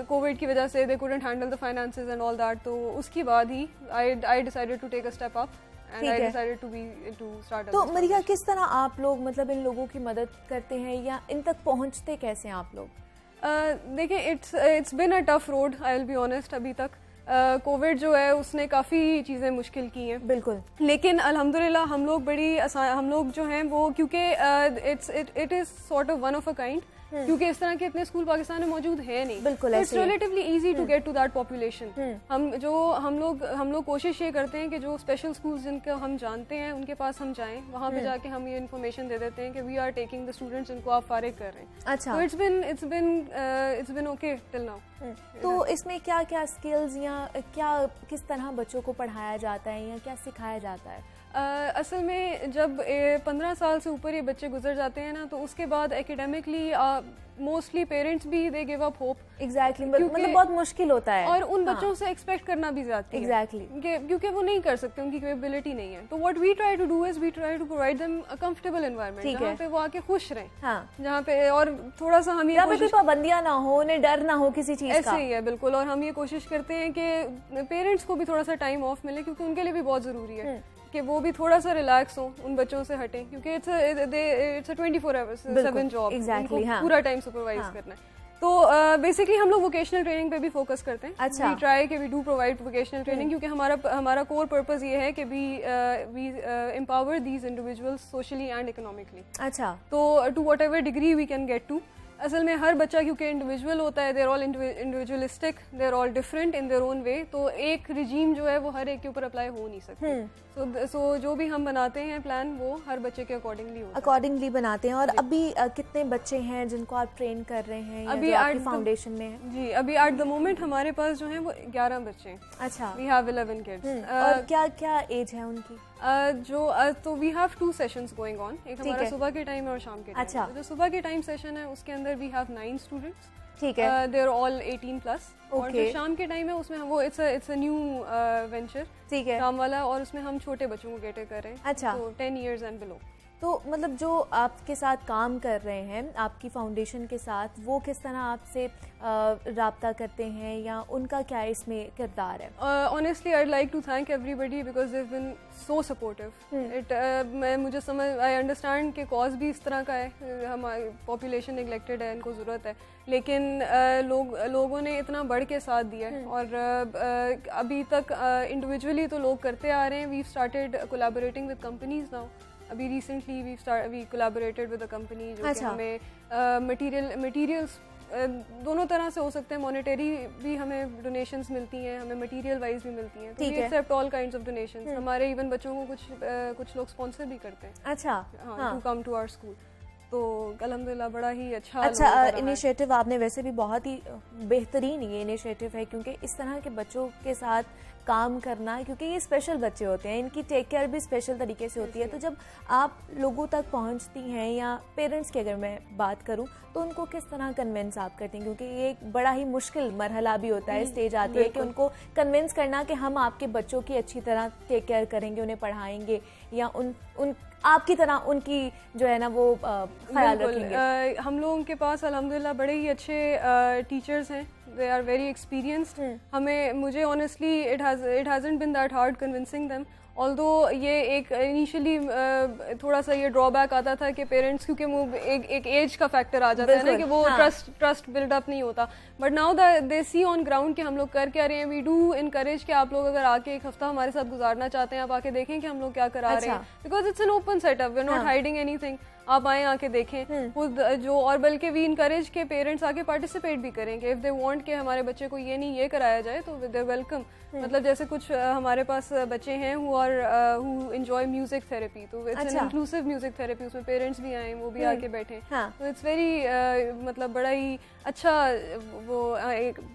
कोविड की वजह से they couldn't handle the finances and all that, तो उसके बाद ही I decided to take a step up and I decided to start। तो मरीहा, किस तरह आप लोग मतलब इन लोगों की मदद करते हैं या इन तक पहुंचते कैसे हैं आप लोग? देखिए, it's been a tough road, I'll be honest। अभी तक कोविड जो है उसने काफ़ी चीज़ें मुश्किल की हैं। बिल्कुल। लेकिन अल्हम्दुलिल्लाह हम लोग जो हैं वो, क्योंकि it is sort of one of a kind, क्योंकि इस तरह के इतने स्कूल पाकिस्तान में मौजूद है नहीं। बिल्कुल। It's relatively easy to get to that population. हम लोग कोशिश ये करते हैं कि जो स्पेशल स्कूल्स जिनको हम जानते हैं उनके पास हम जाएं, वहाँ पे जाके हम ये इन्फॉर्मेशन दे देते हैं कि we are taking the students जिनको आप फारिग कर रहे हैं। अच्छा। तो it's been okay till now. तो इसमें क्या क्या स्किल्स या क्या किस तरह बच्चों को पढ़ाया जाता है या क्या सिखाया जाता है? असल में जब 15 साल से ऊपर ये बच्चे गुजर जाते हैं ना, तो उसके बाद एकेडमिकली मोस्टली पेरेंट्स भी they give up hope. Exactly. मतलब बहुत मुश्किल होता है और उन बच्चों से एक्सपेक्ट करना भी ज़्यादा है। एग्जैक्टली। क्योंकि वो नहीं कर सकते, उनकी कैपेबिलिटी नहीं है। तो what we try to do is we try to provide them a comfortable environment जहाँ पे वो आके खुश रहें। हाँ। जहाँ पे और थोड़ा सा हम ये कोई पाबंदियां ना हो, उन्हें डर ना हो किसी चीज का। ऐसे ही है, बिल्कुल। और हम ये कोशिश करते हैं कि पेरेंट्स को भी थोड़ा सा टाइम ऑफ मिले, क्योंकि उनके लिए भी बहुत ज़रूरी है कि वो भी थोड़ा सा रिलैक्स हो, उन बच्चों से हटें, क्योंकि इट्स अ 24/7 जॉब। एग्जैक्टली। हाँ। पूरा टाइम सुपरवाइज करना है। तो बेसिकली हम लोग वोकेशनल ट्रेनिंग पे भी फोकस करते हैं। अच्छा। वी ट्राई कि we do provide vocational training, क्योंकि हमारा कोर पर्पस ये है कि we empower these individuals socially and economically. अच्छा। तो to whatever degree we can get to, असल में हर बच्चा क्योंकि इंडिविजुअल होता है, they're all individualistic, they're all different in their own way, तो एक रिजीम जो है वो हर एक के ऊपर अप्लाई हो नहीं सकती। सो जो भी हम बनाते हैं प्लान वो हर बच्चे के अकॉर्डिंगली बनाते हैं। और अभी कितने बच्चे हैं जिनको आप ट्रेन कर रहे हैं अभी आपकी फाउंडेशन में है? जी अभी एट द मोमेंट हमारे पास जो है वो 11 बच्चे हैं। अच्छा, वी हैव 11 किड्स। और क्या क्या एज है उनकी? तो we have 2 sessions going on, एक हमारा सुबह के टाइम है और शाम के टाइम। अच्छा, जो सुबह के टाइम सेशन है उसके अंदर वी हैव 9 स्टूडेंट्स। ठीक है, दे आर ऑल 18+। और जो शाम के टाइम है उसमें वो इट्स अ न्यू वेंचर, ठीक है, शाम वाला, और उसमें हम छोटे बच्चों को कैटर कर रहे हैं। अच्छा, तो 10 इयर्स एंड बिलो। तो मतलब जो आपके साथ काम कर रहे हैं आपकी फाउंडेशन के साथ, वो किस तरह आपसे राब्ता करते हैं या उनका क्या इसमें किरदार है? Honestly I like to thank everybody because they have been so supportive. मैं मुझे समझ आई अंडरस्टैंड कि कॉज भी इस तरह का है, हमारी पॉपुलेशन नेग्लेक्टेड है, इनको ज़रूरत है, लेकिन लोगों ने इतना बढ़ के साथ दिया है। और अभी तक इंडिविजुअली तो लोग करते आ रहे हैं। We started collaborating with companies now. अभी recently we collaborated with a company जो कि हमें मटेरियल्स दोनों तरह से हो सकते हैं, मॉनेटरी भी हमें डोनेशंस मिलती हैं, हमें मटेरियल वाइज भी मिलती हैं, तो we accept all kinds of donations. हमारे इवन बच्चों को कुछ लोग स्पॉन्सर भी करते हैं। अच्छा, हाँ, to come to our school. तो अल्हम्दुलिल्लाह बड़ा ही अच्छा इनिशिएटिव आपने वैसे भी बहुत ही बेहतरीन ये इनिशिएटिव है, क्योंकि इस तरह के बच्चों के साथ काम करना, क्योंकि ये स्पेशल बच्चे होते हैं, इनकी टेक केयर भी स्पेशल तरीके से होती है। तो जब आप लोगों तक पहुंचती हैं, या पेरेंट्स की अगर मैं बात करूं, तो उनको किस तरह कन्विंस आप करती हैं? क्योंकि ये एक बड़ा ही मुश्किल मरहला भी होता है, स्टेज आती है कि उनको कन्विंस करना कि हम आपके बच्चों की अच्छी तरह टेक केयर करेंगे, उन्हें पढ़ाएंगे, या उन आपकी तरह उनकी जो है ना वो ख्याल रखेंगे। हम लोगों के पास अल्हम्दुलिल्लाह बड़े ही अच्छे टीचर्स हैं, दे आर वेरी एक्सपीरियंस्ड। मुझे honestly it hasn't been that hard convincing them, although ये एक इनिशियली थोड़ा सा ये ड्रॉबैक आता था कि पेरेंट्स, क्योंकि वो एक एज का फैक्टर आ जाता है ना कि वो ट्रस्ट बिल्डअप नहीं होता। But now they see on ground कि हम लोग कर क्या रहे हैं। वी डू इनकरेज कि आप लोग अगर आके एक हफ्ता हमारे साथ गुजारना चाहते हैं, आप आके देखें कि हम लोग क्या करा रहे हैं, because it's an open setup, we are not hiding anything. आप आए आके देखें खुद जो, और बल्कि वी इनकरेज के पेरेंट्स आके पार्टिसिपेट भी करेंगे इफ़ दे वांट कि हमारे बच्चे को ये नहीं ये कराया जाए, तो दे वेलकम। मतलब जैसे कुछ हमारे पास बच्चे हैं हु एंजॉय म्यूजिक थेरेपी, तो it's an inclusive music therapy, उसमें पेरेंट्स भी आए, वो भी आके बैठे। तो इट्स वेरी मतलब बड़ा ही अच्छा, वो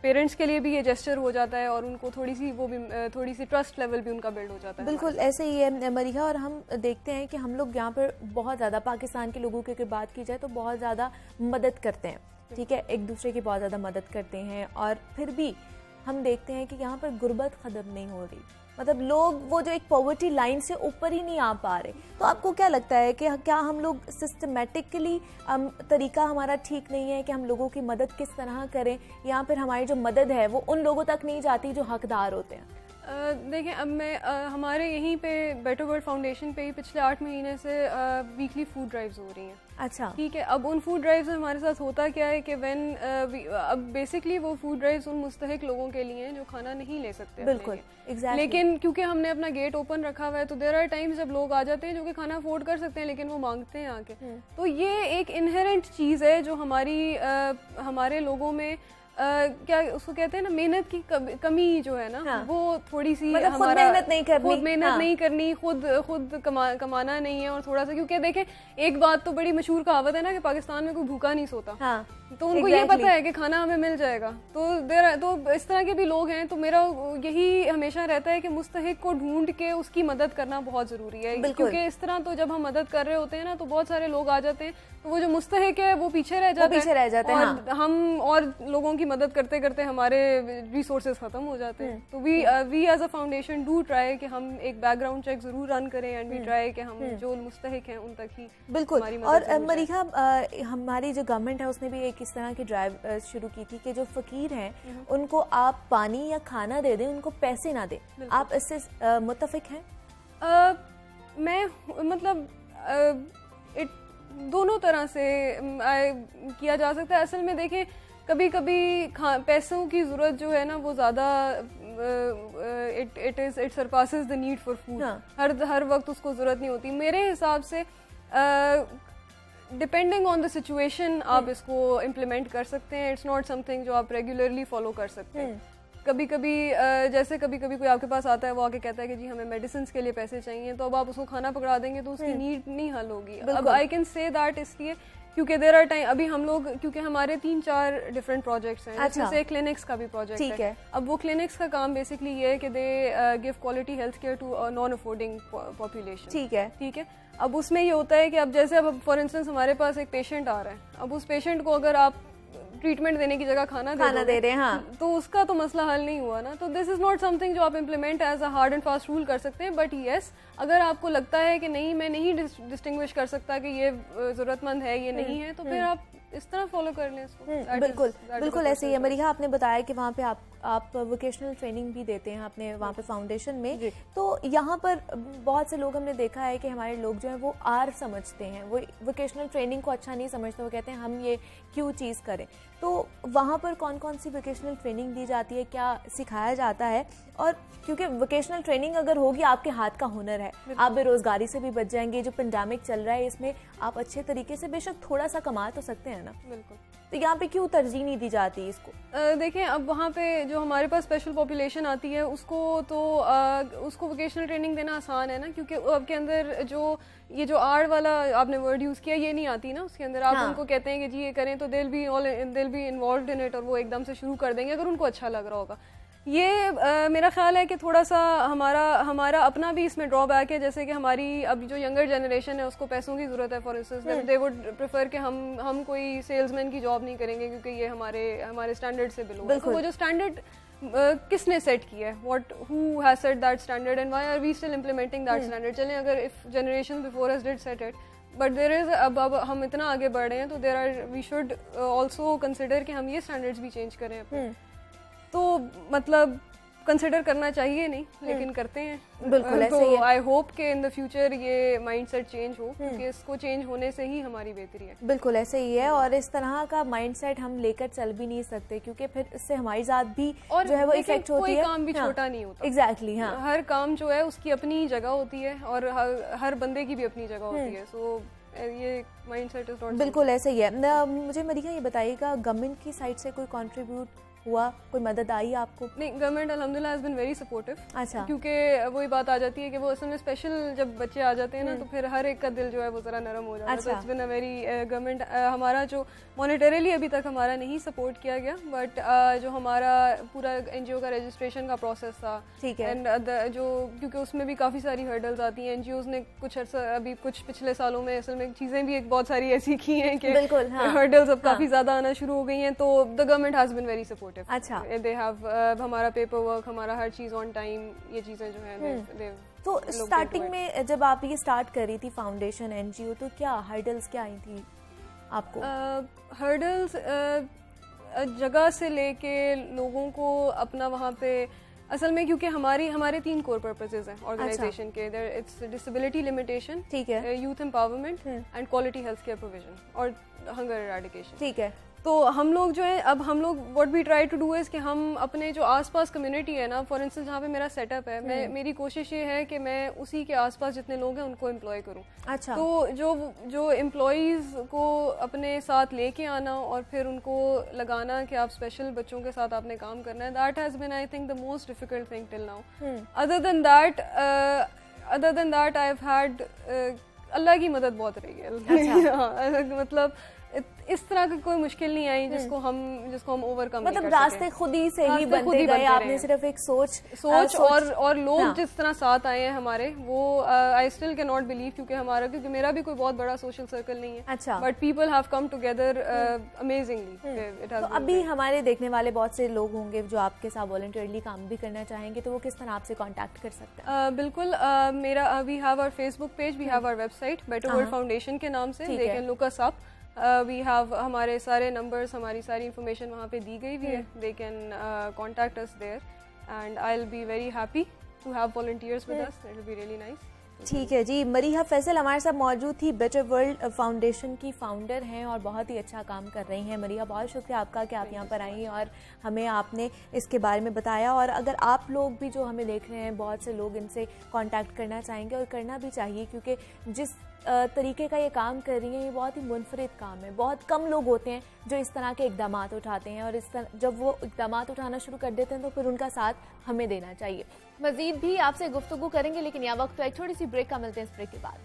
पेरेंट्स के लिए भी ये जेस्चर हो जाता है, और उनको थोड़ी सी ट्रस्ट लेवल भी उनका बिल्ड हो जाता है। बिल्कुल ऐसे ही है मरीहा। और हम देखते हैं कि हम लोग यहाँ पर बहुत ज़्यादा, पाकिस्तान के लोगों की अगर बात की जाए तो बहुत ज़्यादा मदद करते हैं, ठीक है, एक दूसरे की बहुत ज़्यादा मदद करते हैं, और फिर भी हम देखते हैं कि यहाँ पर गुर्बत ख़त्म नहीं हो रही। मतलब लोग वो जो एक पॉवर्टी लाइन से ऊपर ही नहीं आ पा रहे। तो आपको क्या लगता है कि क्या हम लोग सिस्टमेटिकली तरीका हमारा ठीक नहीं है कि हम लोगों की मदद किस तरह करें, या फिर हमारी जो मदद है वो उन लोगों तक नहीं जाती जो हकदार होते हैं? देखें, अब मैं हमारे यहीं पे बेटर वर्ल्ड फाउंडेशन पे ही पिछले 8 महीने से वीकली फूड ड्राइव्स हो रही हैं। अच्छा, ठीक है। अब उन फूड ड्राइव्स में हमारे साथ होता क्या है कि अब बेसिकली वो फूड ड्राइव्स उन मुस्तहिक लोगों के लिए हैं जो खाना नहीं ले सकते। बिल्कुल, exactly. लेकिन क्योंकि हमने अपना गेट ओपन रखा हुआ है, तो देयर आर टाइम्स जब लोग आ जाते हैं जो कि खाना अफोर्ड कर सकते हैं, लेकिन वो मांगते हैं आके। तो ये एक इनहेरेंट चीज़ है जो हमारे लोगों में क्या उसको कहते हैं ना, मेहनत की कमी जो है ना, वो थोड़ी सी, मतलब खुद मेहनत नहीं करनी, खुद कमाना नहीं है। और थोड़ा सा, क्योंकि देखें एक बात तो बड़ी मशहूर कहावत है ना कि पाकिस्तान में कोई भूखा नहीं सोता। तो उनको ये पता है कि खाना हमें मिल जाएगा। तो इस तरह के भी लोग हैं। तो मेरा यही हमेशा रहता है कि मुस्तहिक को ढूंढ के उसकी मदद करना बहुत जरूरी है, क्योंकि इस तरह तो जब हम मदद कर रहे होते हैं ना, तो बहुत सारे लोग आ जाते हैं, तो वो जो मुस्तहिक है वो पीछे रह जाता है, और हम और लोगों की मदद करते करते हमारे रिसोर्सेज खत्म हो जाते हैं। तो we as a foundation do try कि हम एक बैकग्राउंड चेक जरूर रन करें, एंड वी ट्राई कि हम जो मुस्तहिक हैं उन तक ही बिल्कुल। और मरीहा, हमारी जो गवर्नमेंट है उसने भी एक इस तरह की ड्राइव शुरू की थी कि जो फकीर हैं उनको आप पानी या खाना दे दें, उनको पैसे ना दें। आप इससे मुत्तफिक हैं? मैं मतलब दोनों तरह से किया जा सकता है। असल में देखें, कभी कभी पैसों की ज़रूरत जो है ना वो ज़्यादा it surpasses the need for food. हर वक्त उसको ज़रूरत नहीं होती। मेरे हिसाब से डिपेंडिंग ऑन द सिचुएशन आप इसको इम्प्लीमेंट कर सकते हैं. इट्स नॉट समथिंग जो आप रेगुलरली फॉलो कर सकते हैं. कभी कभी जैसे कभी कभी कोई आपके पास आता है, वो आके कहता है कि जी हमें मेडिसिन के लिए पैसे चाहिए, तो अब आप उसको खाना पकड़ा देंगे तो उसकी नीड नहीं हल होगी. अब आई कैन से दैट इसलिए क्योंकि देयर आर टाइम, अभी हम लोग क्योंकि हमारे 3-4 डिफरेंट प्रोजेक्ट्स हैं, जैसे क्लिनिक्स का भी प्रोजेक्ट है. अब वो क्लिनिक्स का काम बेसिकली ये है कि they give quality health care to non affording population. ठीक है. अब उसमें ये होता है कि अब जैसे अब फॉर इंस्टेंस हमारे पास एक पेशेंट आ रहा है, अब उस पेशेंट को अगर आप ट्रीटमेंट देने की जगह खाना दे रहे हैं, हाँ, तो उसका तो मसला हल नहीं हुआ ना. तो दिस इज नॉट समथिंग जो आप implement as a hard and fast rule कर सकते हैं. बट यस, अगर आपको लगता है कि नहीं मैं नहीं डिस्टिंग्विश कर सकता कि ये जरूरतमंद है ये नहीं है, तो फिर आप इस तरह फॉलो कर लें इसको. बिल्कुल ऐसे ही है. मरीहा, आपने बताया कि वहाँ पे आप वोकेशनल ट्रेनिंग भी देते हैं अपने वहाँ पे फाउंडेशन में. तो यहाँ पर बहुत से लोग हमने देखा है कि हमारे लोग जो है वो आर समझते हैं, वो वोकेशनल ट्रेनिंग को अच्छा नहीं समझते. वो कहते हैं हम ये क्यों चीज़ करें. तो वहाँ पर कौन कौन सी वोकेशनल ट्रेनिंग दी जाती है, क्या सिखाया जाता है? और क्योंकि वोकेशनल ट्रेनिंग अगर होगी, आपके हाथ का हुनर है, आप बेरोजगारी से भी बच जाएंगे. जो पेंडेमिक चल रहा है इसमें आप अच्छे तरीके से बेशक थोड़ा सा कमा तो सकते हैं ना. बिल्कुल. तो यहाँ पे क्यों तरजीह नहीं दी जाती इसको? देखें, अब वहाँ पे जो हमारे पास स्पेशल पॉपुलेशन आती है उसको तो उसको वोकेशनल ट्रेनिंग देना आसान है ना, क्योंकि आपके अंदर जो ये जो आर वाला आपने वर्ड यूज़ किया ये नहीं आती ना उसके अंदर. आप उनको कहते हैं कि जी ये करें तो दिल बी इन्वॉल्व इन इट, और वो एकदम से शुरू कर देंगे अगर उनको अच्छा लग रहा होगा. ये मेरा ख्याल है कि थोड़ा सा हमारा अपना भी इसमें ड्रॉबैक है. जैसे कि हमारी अब जो यंगर जनरेशन है उसको पैसों की ज़रूरत है. For instance they would prefer कि हम कोई सेल्समैन की जॉब नहीं करेंगे क्योंकि ये हमारे स्टैंडर्ड से बिलो है. तो वो जो स्टैंडर्ड किसने सेट किया है, who has set that standard and why are we still implementing that standard. चलें, अगर if generation before us did set it, but there is अब हम इतना आगे बढ़ रहे हैं तो there are we should also consider कि हम ये स्टैंडर्ड्स भी चेंज करें अपने. तो मतलब कंसिडर करना चाहिए नहीं, लेकिन करते हैं. बिल्कुल ऐसे तो ही है. आई होप कि इन द फ्यूचर ये माइंडसेट चेंज हो, क्योंकि इसको चेंज होने से ही हमारी बेहतरी है. बिल्कुल ऐसे ही है. और इस तरह का माइंडसेट हम लेकर चल भी नहीं सकते, क्योंकि फिर इससे हमारी जात भी और जो है वो इफेक्ट होती है. कोई काम भी छोटा नहीं होता. एग्जैक्टली. हाँ, हर काम जो है उसकी अपनी जगह होती है और हर बंदे की भी अपनी जगह होती है. सो ये माइंडसेट इज नॉट. बिल्कुल ऐसे ही है. मुझे मरीहा ये बताइएगा, गवर्नमेंट की साइड से कोई कंट्रीब्यूट हुआ, कोई मदद आई आपको? नहीं, गवर्नमेंट अल्हम्दुलिल्लाह हैज बीन वेरी सपोर्टिव. अच्छा. क्योंकि वही बात आ जाती है कि वो असल में स्पेशल जब बच्चे आ जाते हैं ना, तो फिर हर एक का दिल जो है वो जरा नरम हो जाता है. तो it's been a very government हमारा जो मॉनेटरीली अभी तक हमारा नहीं सपोर्ट किया गया, बट जो हमारा पूरा एनजीओ का रजिस्ट्रेशन का प्रोसेस था, ठीक है, एंड जो क्योंकि उसमें भी काफ़ी सारी हर्डल्स आती हैं. एनजीओज ने अभी कुछ पिछले सालों में असल में चीज़ें भी एक बहुत सारी ऐसी की हैं कि हर्डल्स अब काफ़ी ज़्यादा आना शुरू हो गई हैं. तो the government has been very supportive. अच्छा. हमारा पेपर वर्क, हमारा हर चीज़ ऑन टाइम, ये चीज़ें जो हैं. तो स्टार्टिंग में जब आप ये स्टार्ट कर रही थी फाउंडेशन एनजीओ, तो क्या हर्डल्स क्या आई थी आपको? हर्डल्स जगह से लेके लोगों को अपना वहाँ पे असल में, क्योंकि हमारे 3 कोर पर्पसेस हैं ऑर्गेनाइजेशन के. इट्स डिसेबिलिटी लिमिटेशन, ठीक है, youth empowerment and quality health care provision और हंगर एराडिकेशन. ठीक है. तो हम लोग जो है, अब हम लोग what we try to do is कि हम अपने जो आसपास कम्युनिटी है ना, फॉर इंस्टेंस जहाँ पे मेरा सेटअप है, मेरी कोशिश ये है कि मैं उसी के आसपास जितने लोग हैं उनको एम्प्लॉय करूँ. अच्छा. तो जो एम्प्लॉयज़ को अपने साथ लेके आना और फिर उनको लगाना कि आप स्पेशल बच्चों के साथ आपने काम करना है, that has been I think the most difficult thing till now. Other than that I have had Allah की मदद बहुत रही है. अच्छा. मतलब इस तरह की कोई मुश्किल नहीं आई जिसको हम ओवरकम मतलब रास्ते खुद ही से ही बनते गए. आपने सिर्फ एक सोच और लोग जिस तरह साथ आए हैं हमारे, वो I still can not believe, क्योंकि मेरा भी कोई बहुत बड़ा सोशल सर्कल नहीं है. अच्छा. But people have come together amazingly. तो अभी हमारे देखने वाले बहुत से लोग होंगे जो आपके साथ वॉलंटियरली काम भी करना चाहेंगे, तो वो किस तरह आपसे कांटेक्ट कर सकते हैं? बिल्कुल. मेरा we have our Facebook page, we have our website better world foundation के नाम से. They can look us up. We have हमारे सारे नंबर्स, हमारी सारी इंफॉर्मेशन वहाँ पे दी गई हुई है. They can contact us there and I will be very happy to have volunteers with us. It will be really nice. ठीक है जी। मरीहा फैसल हमारे साथ मौजूद थी, बेटर वर्ल्ड फाउंडेशन की फाउंडर हैं और बहुत ही अच्छा काम कर रही हैं। मरीहा, बहुत शुक्रिया आपका कि आप यहाँ पर आई और हमें आपने इसके बारे में बताया। और अगर आप लोग भी जो हमें देख रहे हैं, बहुत से लोग इनसे कांटेक्ट करना चाहेंगे और करना भी चाहिए, क्योंकि जिस तरीके का ये काम कर रही हैं ये बहुत ही मुनफरिद काम है। बहुत कम लोग होते हैं जो इस तरह के इक़दामात उठाते हैं और जब वो इक़दामात उठाना शुरू कर देते हैं तो फिर उनका साथ हमें देना चाहिए। मज़ीद भी आपसे गुफ्तगू करेंगे, लेकिन यह वक्त तो एक छोटी सी ब्रेक का, मिलते हैं इस ब्रेक के बाद।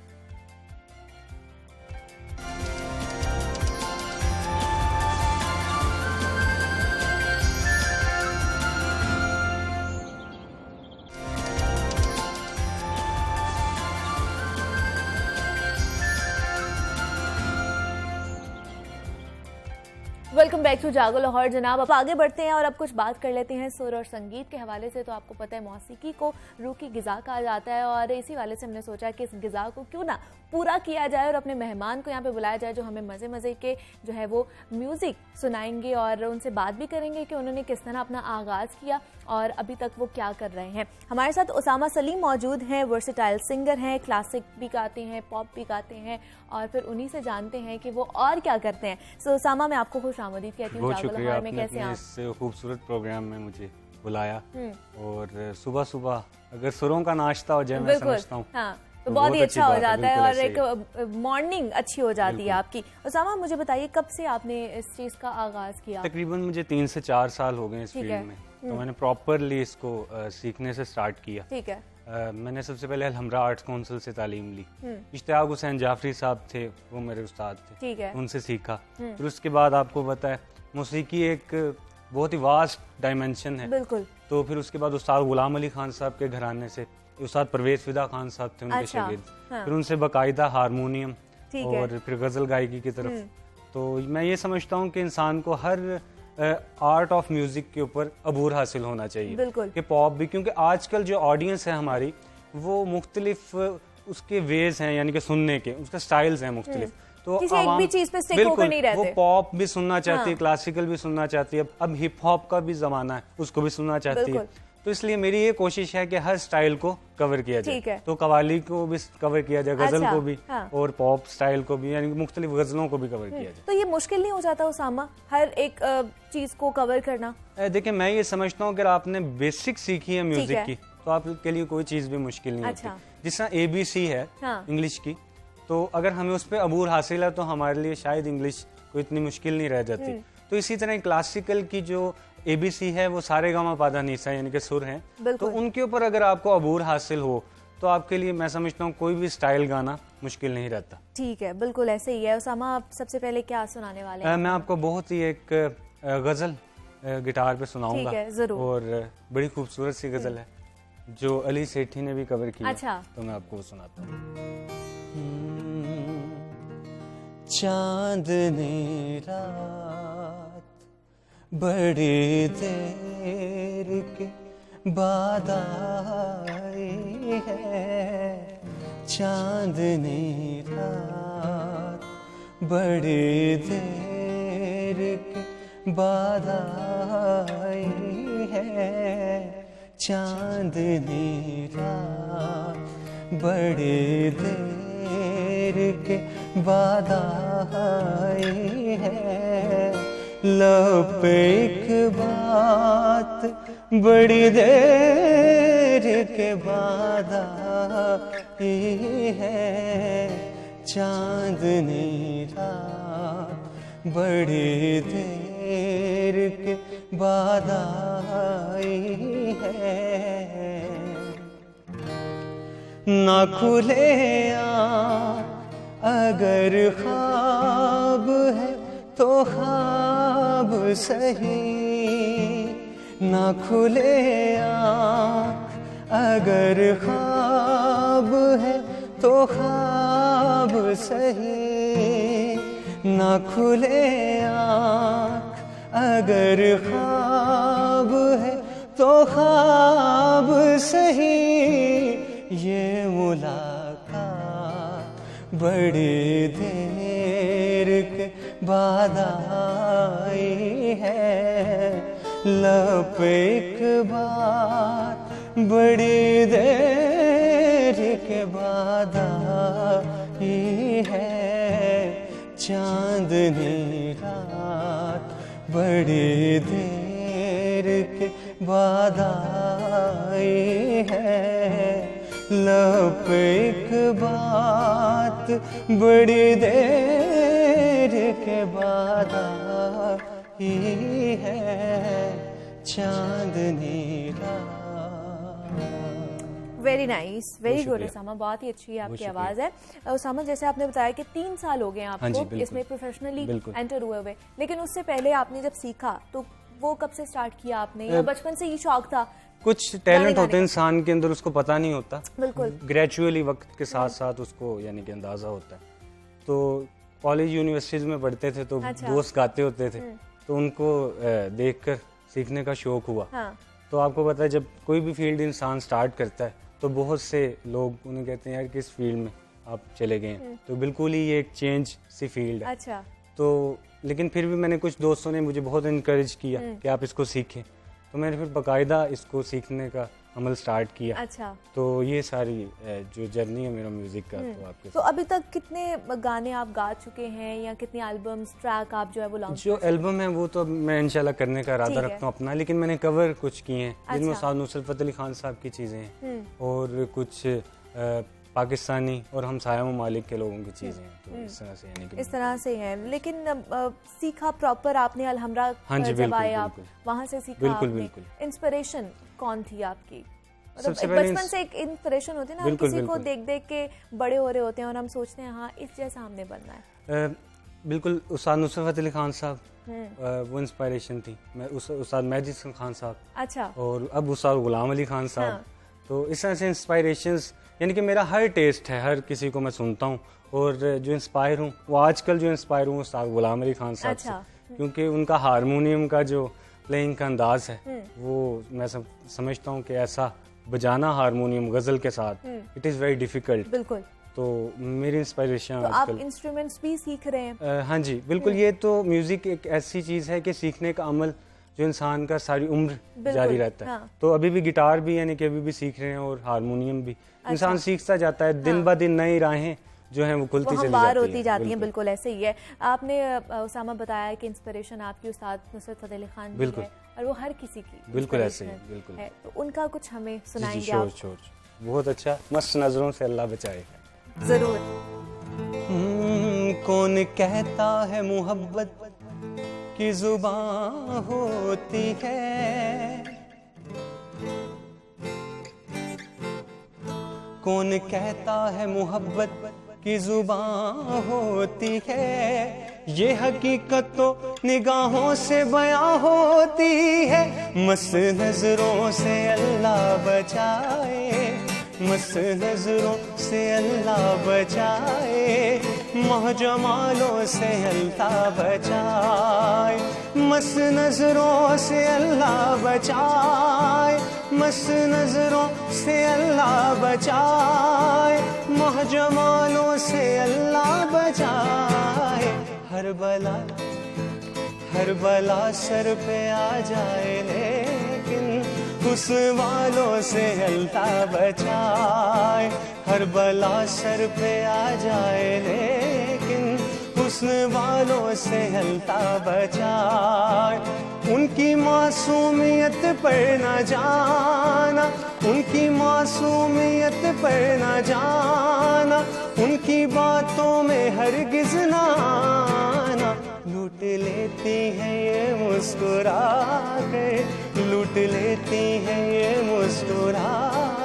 वेलकम बैक टू जागो लाहौर जनाब। अब आगे बढ़ते हैं और अब कुछ बात कर लेते हैं सुर और संगीत के हवाले से। तो आपको पता है मौसीकी को रूह की ग़िज़ा कहा जाता है और इसी वाले से हमने सोचा कि इस ग़िज़ा को क्यों ना पूरा किया जाए और अपने मेहमान को यहाँ पे बुलाया जाए जो हमें मज़े मज़े के जो है वो म्यूज़िक सुनाएंगे और उनसे बात भी करेंगे कि उन्होंने किस तरह अपना आगाज़ किया और अभी तक वो क्या कर रहे हैं। हमारे साथ उसामा सलीम मौजूद हैं, वर्सेटाइल सिंगर हैं, क्लासिक भी गाते हैं, पॉप भी गाते हैं और फिर उन्हीं से जानते हैं कि वो और क्या करते हैं। सो उसामा, मैं आपको खुश आमदीद कहती हूँ जागो लाहौर में। कैसे आप? इस खूबसूरत प्रोग्राम में मुझे बुलाया और सुबह सुबह अगर सुरों का नाश्ता हो जाए, मैं समझता हूँ हाँ, तो बहुत ही अच्छा हो जाता है और एक मॉर्निंग अच्छी हो जाती है आपकी। उसामा, मुझे बताइए कब से आपने इस चीज़ का आगाज़ किया? तकरीबन मुझे 3 से 4 साल हो गए इस फील्ड में, तो मैंने प्रॉपरली इसको सीखने से स्टार्ट किया। ठीक है। मैंने सबसे पहले अलहमरा आर्ट्स काउंसिल से तालीम ली। इश्तियाक हुसैन जाफरी साहब थे, वो मेरे उस्ताद थे। ठीक है। उनसे सीखा। फिर उसके बाद आपको पता है मौसीकी एक बहुत ही वास्ट डायमेंशन है। बिल्कुल। तो फिर उसके बाद उस्ताद गुलाम अली खान साहब के घराने से उस्ताद परवेज फिदा खान साहब थे, उनके शागिर्द। फिर उनसे बाकायदा हारमोनियम और फिर गज़ल गायकी की तरफ। तो मैं ये समझता हूँ कि इंसान को हर आर्ट ऑफ म्यूजिक के ऊपर अबूर हासिल होना चाहिए कि पॉप भी, क्योंकि आजकल जो ऑडियंस है हमारी वो मुख्तलिफ उसके वेज हैं, यानी कि सुनने के उसके स्टाइल्स हैं मुख्तलिफ। तो किसी एक भी चीज पे स्टिक होकर नहीं रहते। वो पॉप भी सुनना चाहती है, क्लासिकल भी सुनना चाहती है, अब हिप हॉप का भी जमाना है, उसको भी सुनना चाहती है। तो इसलिए मेरी ये कोशिश है कि हर स्टाइल को कवर किया जाए। तो कवाली को भी कवर किया जाए, गजल को भी और पॉप स्टाइल को भी, यानी मुख्तलिफ गजलों को भी कवर किया जाए। तो ये मुश्किल नहीं हो जाता उसामा हर एक चीज को कवर करना? देखिए, मैं ये समझता हूँ अगर आपने बेसिक सीखी है म्यूजिक की तो आपके लिए कोई चीज भी मुश्किल नहीं होती। जिस तरह ABC है इंग्लिश की, तो अगर हमें उस पर अबूर हासिल है तो हमारे लिए शायद इंग्लिश कोई इतनी मुश्किल नहीं रह जाती। तो इसी तरह क्लासिकल की जो ABC है वो सारे गामा पादा नीसा यानी कि सुर हैं, तो उनके ऊपर अगर आपको अबूर हासिल हो तो आपके लिए मैं समझता हूँ कोई भी स्टाइल गाना मुश्किल नहीं रहता। ठीक है, बिल्कुल ऐसे ही है। उसामा, आप सबसे पहले क्या सुनाने वाले हैं? मैं आपको बहुत ही एक गजल गिटार पे सुनाऊंगा और बड़ी खूबसूरत सी गजल है जो अली सेठी ने भी कवर की। अच्छा। तो मैं आपको सुनाता हूँ। चांदनी रात बड़ी देर के बाद आई है, चांदनी रात बड़ी देर के बाद आई है, चांदनी रात बड़ी देर के बाद आई है, लब एक बात बड़ी देर के बाद आई है, चांदनी रात बड़ी देर के बाद आई है, ना खुले अगर ख्वाब है तो ख्वाब सही, ना खुले अगर ख्वाब है तो ख्वाब सही, ना खुले अगर ख्वाब है तो ख्वाब सही, ये मुलाकात बड़ी देर के बाद आई है, लब एक बात बड़ी देर के के बाद आई है चांदनी रात, बड़ी देर के बाद आई है, लब पे एक बात बड़ी देर के बाद आई है चांदनी रात। वेरी नाइस, वेरी गुड शुक्रिया। उसामा, बहुत ही अच्छी आपकी शुक्रिया। आवाज़ है। उसामा, जैसे आपने बताया कि 3 साल हो गए हैं हाँ जी, आपको बिल्कुल। इसमें प्रोफेशनली बिल्कुल। एंटर हुए हुए, लेकिन उससे पहले आपने जब सीखा तो वो कब से स्टार्ट किया आपने, या बचपन से ही शौक था? कुछ टैलेंट होते हैं इंसान के अंदर, उसको पता नहीं होता, बिल्कुल। ग्रेजुअली वक्त के साथ साथ उसको यानी कि अंदाजा होता है। तो कॉलेज यूनिवर्सिटीज में पढ़ते थे तो अच्छा। दोस्त गाते होते थे, तो उनको देखकर सीखने का शौक हुआ। हाँ। तो आपको पता है जब कोई भी फील्ड इंसान स्टार्ट करता है तो बहुत से लोग उन्हें कहते हैं यार किस फील्ड में आप चले गए हैं, तो बिल्कुल ही ये एक चेंज सी फील्ड है। अच्छा। तो लेकिन फिर भी मैंने कुछ दोस्तों ने मुझे बहुत इनकरेज किया कि आप इसको सीखें, तो मैंने फिर बाकायदा इसको सीखने का अमल स्टार्ट किया। अच्छा। तो ये सारी जो जर्नी है मेरा म्यूजिक का, तो आपके तो अभी तक कितने गाने आप गा चुके हैं, या कितनी एल्बम्स, ट्रैक आप जो है वो लॉन्च? जो एल्बम है वो तो मैं इंशाल्लाह करने का इरादा ठीक है। रखता हूँ अपना, लेकिन मैंने कवर कुछ किए हैं जिनमें अच्छा। उस्ताद नुसरत फतेह अली खान साहब की चीज़ें हैं और कुछ पाकिस्तानी और हमसाया ममालिक के लोगों की चीज़ें हैं। तो इस तरह से यानी कि इस तरह से है। लेकिन सीखा प्रॉपर आपने अलहमरा हाँ जी, जब बिल्कुल, आए आप, बिल्कुल। वहाँ से सीखा बिल्कुल, आपने। बिल्कुल। इंस्पिरेशन कौन थी आपकी? मतलब सबसे एक पहले बचपन से एक इंस्पिरेशन होती है ना, हम बिल्कुल, किसी को बिल्कुल। देख देख के बड़े हो रहे होते हैं और हम सोचते हैं हाँ इस जैसा हमने बनना है। बिल्कुल उस्ताद नुसरत फतेह अली खान साहब वो इंस्पायरेशन थी। मैं उस्ताद मेहदी हसन खान साहब अच्छा। और अब उस्ताद गुलाम अली खान साहब। हाँ। तो इस तरह से इंस्पायरेशंस, यानी कि मेरा हर टेस्ट है, हर किसी को मैं सुनता हूँ और जो इंस्पायर हूँ वो आजकल जो इंस्पायर हूँ उस्ताद गुलाम अली खान साहब अच्छा। से, क्योंकि उनका हारमोनियम का जो प्लेइंग का अंदाज है वो मैं समझता हूँ कि ऐसा बजाना हारमोनियम गज़ल के साथ इट इज़ वेरी डिफ़िकल्ट। बिल्कुल। तो मेरी इंस्पायरेशन तो आप इंस्ट्रूमेंट्स भी सीख रहे हैं? हाँ जी बिल्कुल। ये तो म्यूज़िक एक ऐसी चीज़ है कि सीखने का अमल जो इंसान का सारी उम्र जारी रहता है। हाँ। तो अभी भी गिटार भी यानी कि अभी भी सीख रहे हैं और हारमोनियम भी। इंसान सीखता जाता है, दिन ब दिन नई राहें जो हैं वो खुलती चली हमवार जाती होती जाती हैं। बिल्कुल ऐसे ही है। आपने उसामा बताया कि इंस्पिरेशन आपकी उस्ताद नुसरत फतेह अली खान भी बिल्कुल। है और वो हर किसी की बिल्कुल ऐसे ही, inspiration बिल्कुल। है। तो उनका कुछ हमें जी, सुनाएंगे श्योर आप? श्योर। बहुत अच्छा, मस्त नज़रों से अल्लाह बचाए। जरूर। कौन कहता है मोहब्बत की जुबान होती है, कौन कहता है मोहब्बत की जुबान होती है, ये हकीकत तो निगाहों से बयां होती है। मस्त नजरों से अल्लाह बचाए, मस्त नजरों से अल्लाह बचाए, महजमालों से अल्लाह बचाए, मस्त नजरों से अल्लाह बचाए, मस्त नजरों से अल्लाह बचाए, महजमालों से अल्लाह बचाए। हर बला सर पे आ जाए लेकिन उस वालों से अल्लाह बचाए। हर बला सर पे आ जाए लेकिन हुस्न वालों से अल्लाह बचाए। उनकी मासूमियत पर न जाना, उनकी मासूमियत पर न जाना, उनकी बातों में हरगिज़ ना आना। लूट लेती है ये मुस्कुरा कर, लूट लेती है ये मुस्कुरा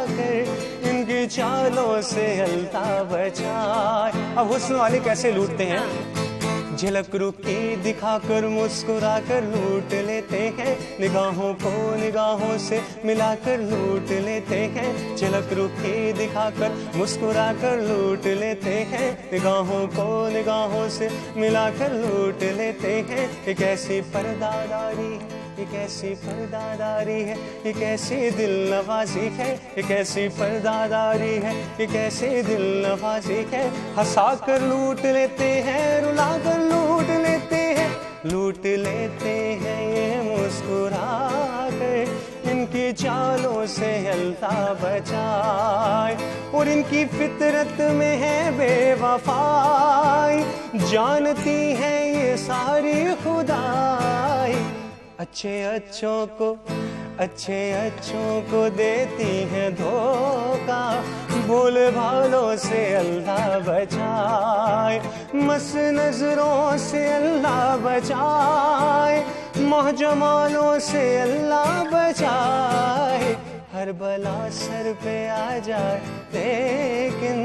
कर, इनकी चालों से अल्लाह बचाए। अब हुस्न वाले कैसे लूटते हैं? झलक रुखी दिखाकर मुस्कुरा कर लूट लेते हैं, निगाहों को निगाहों से मिलाकर लूट लेते हैं। झलक रुखी दिखाकर मुस्कुरा कर लूट लेते हैं, निगाहों को निगाहों से मिलाकर लूट लेते हैं। एक ऐसी पर्दादारी, एक ऐसी पर्दादारी है, एक ऐसी दिल नवाजी है, एक ऐसी पर्दादारी है, एक ऐसी दिल नवाजी है। हंसा कर लूट लेते हैं, रुला कर लूट लेते हैं, लूट लेते हैं ये मुस्कुरा कर, इनकी चालों से अल्लाह बचाए। और इनकी फितरत में है बेवफाई, जानती है ये सारी खुदाई। अच्छे अच्छों को देती है धोखा, भूल भालों से अल्लाह बचाए, मस्त नजरों से अल्लाह बचाए, महजमालों से अल्लाह बचाए। हर बला सर पे आ जाए लेकिन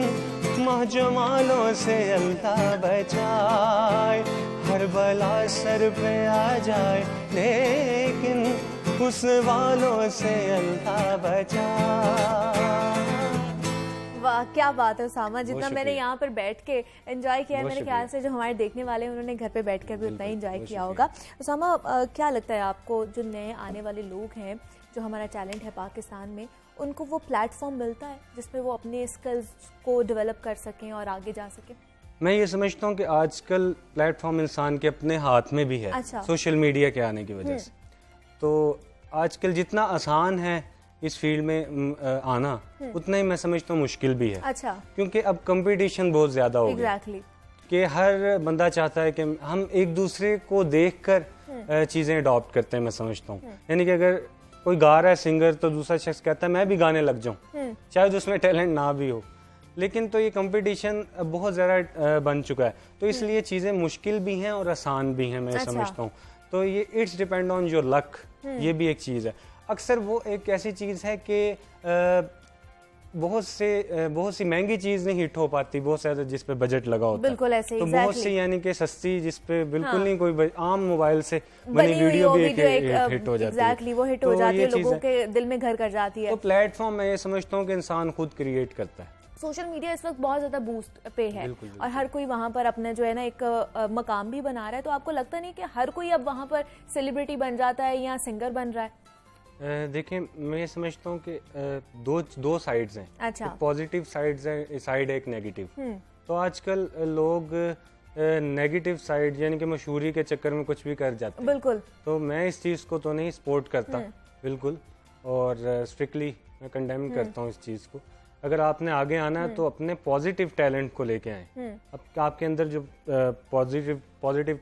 महजमालों से अल्लाह बचाए। हर बला सर पे आ जाए लेकिन उस वालों से अल्लाह बचाए। वाह क्या बात है उसामा, जितना बहुत मैंने शुक्रिया। यहाँ पर बैठ के एंजॉय किया है, बहुत मेरे ख्याल से जो हमारे देखने वाले हैं उन्होंने घर पे बैठ कर भी उतना ही एंजॉय किया होगा। उसामा क्या लगता है आपको, जो नए आने वाले लोग हैं, जो हमारा टैलेंट है पाकिस्तान में, उनको वो प्लेटफॉर्म मिलता है जिसपे वो अपने स्किल्स को डेवलप कर सकें और आगे जा सकें? मैं ये समझता हूँ कि आजकल प्लेटफॉर्म इंसान के अपने हाथ में भी है, अच्छा। सोशल मीडिया के आने की वजह से। तो आजकल जितना आसान है इस फील्ड में आना, उतना ही मैं समझता हूँ मुश्किल भी है। अच्छा। क्योंकि अब कंपटीशन बहुत ज़्यादा हो गया एग्जैक्टली। कि हर बंदा चाहता है कि हम एक दूसरे को देखकर चीज़ें अडॉप्ट करते हैं, मैं समझता हूँ। यानी कि अगर कोई गा रहा है सिंगर, तो दूसरा शख्स कहता है मैं भी गाने लग जाऊँ, चाहे उसमें टैलेंट ना भी हो। लेकिन तो ये कंपटीशन बहुत ज़्यादा बन चुका है, तो इसलिए चीज़ें मुश्किल भी हैं और आसान भी हैं, मैं समझता हूँ। तो ये it's depend on your luck, ये भी एक चीज़ है। अक्सर वो एक ऐसी चीज़ है कि बहुत सी महंगी चीज़ नहीं हिट हो पाती, बहुत ज़्यादा जिस पे बजट लगा होता है। बिल्कुल ऐसे, तो बहुत सी यानी कि सस्ती, जिस पे बिल्कुल नहीं कोई आम मोबाइल से बनी वीडियो भी एक हिट हो जाती है। एग्जैक्टली, वो हिट हो जाती है, लोगों के दिल में घर कर जाती है। तो प्लेटफॉर्म मैं ये समझता हूँ कि इंसान खुद क्रिएट करता है। सोशल मीडिया इस वक्त बहुत ज्यादा बूस्ट पे है, बिल्कुल, बिल्कुल। और हर कोई वहाँ पर अपना जो है ना एक मकाम भी बना रहा है। तो आपको लगता नहीं कि हर कोई अब वहाँ पर सेलिब्रिटी बन जाता है या सिंगर बन रहा है? देखिए, मैं ये समझता हूँ कि दो साइड्स हैं। अच्छा। एक पॉजिटिव साइड है, एक नेगेटिव। तो आजकल लोग नेगेटिव साइड यानी कि मशहूरी के चक्कर में कुछ भी कर जाते हैं। बिल्कुल। तो मैं इस चीज़ को तो नहीं सपोर्ट करता, बिल्कुल, और स्ट्रिक्टली मैं कंडेम करता हूँ इस चीज़ को। अगर आपने आगे आना है तो अपने पॉजिटिव टैलेंट को लेके आए। अब आपके अंदर जो पॉजिटिव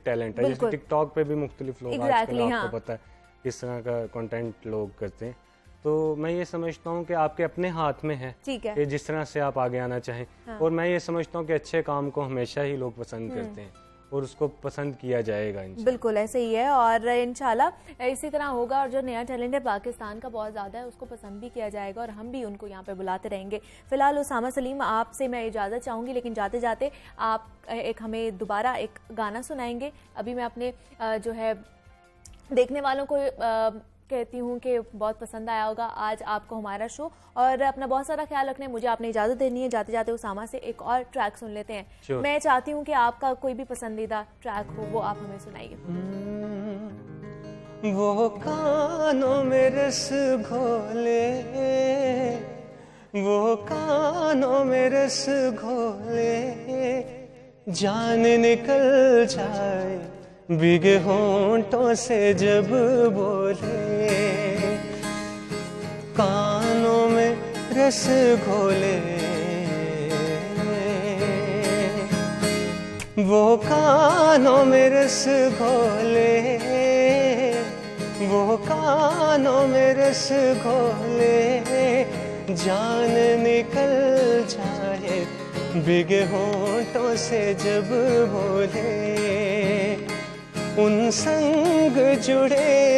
टैलेंट है, जैसे टिकटॉक पे भी मुख्तलिफ लोग आजकल, आपको पता है किस तरह का कंटेंट लोग करते हैं। तो मैं ये समझता हूँ कि आपके अपने हाथ में है कि जिस तरह से आप आगे आना चाहें। और मैं ये समझता हूँ कि अच्छे काम को हमेशा ही लोग पसंद करते हैं और उसको पसंद किया जाएगा। बिल्कुल ऐसे ही है, और इंशाल्लाह इसी तरह होगा। और जो नया टैलेंट है पाकिस्तान का बहुत ज़्यादा है, उसको पसंद भी किया जाएगा और हम भी उनको यहाँ पे बुलाते रहेंगे। फिलहाल उसामा सलीम, आपसे मैं इजाज़त चाहूँगी, लेकिन जाते जाते आप एक हमें दोबारा एक गाना सुनाएंगे। अभी मैं अपने जो है देखने वालों को कहती हूँ कि बहुत पसंद आया होगा आज आपको हमारा शो, और अपना बहुत सारा ख्याल रखना है। मुझे आपने इजाज़त देनी है। जाते जाते उसामा से एक और ट्रैक सुन लेते हैं। मैं चाहती हूँ कि आपका कोई भी पसंदीदा ट्रैक हो, वो आप हमें सुनाइए। वो कानों में रस घोले, वो कानों में रस घोले, जान निकल जाए भीगे होंठों से जब बोले। कानों में रस घोले, वो कानों में रस घोले, वो कानों में रस घोले, जान निकल जाए भीगे होंठों से जब बोले। उन संग जुड़े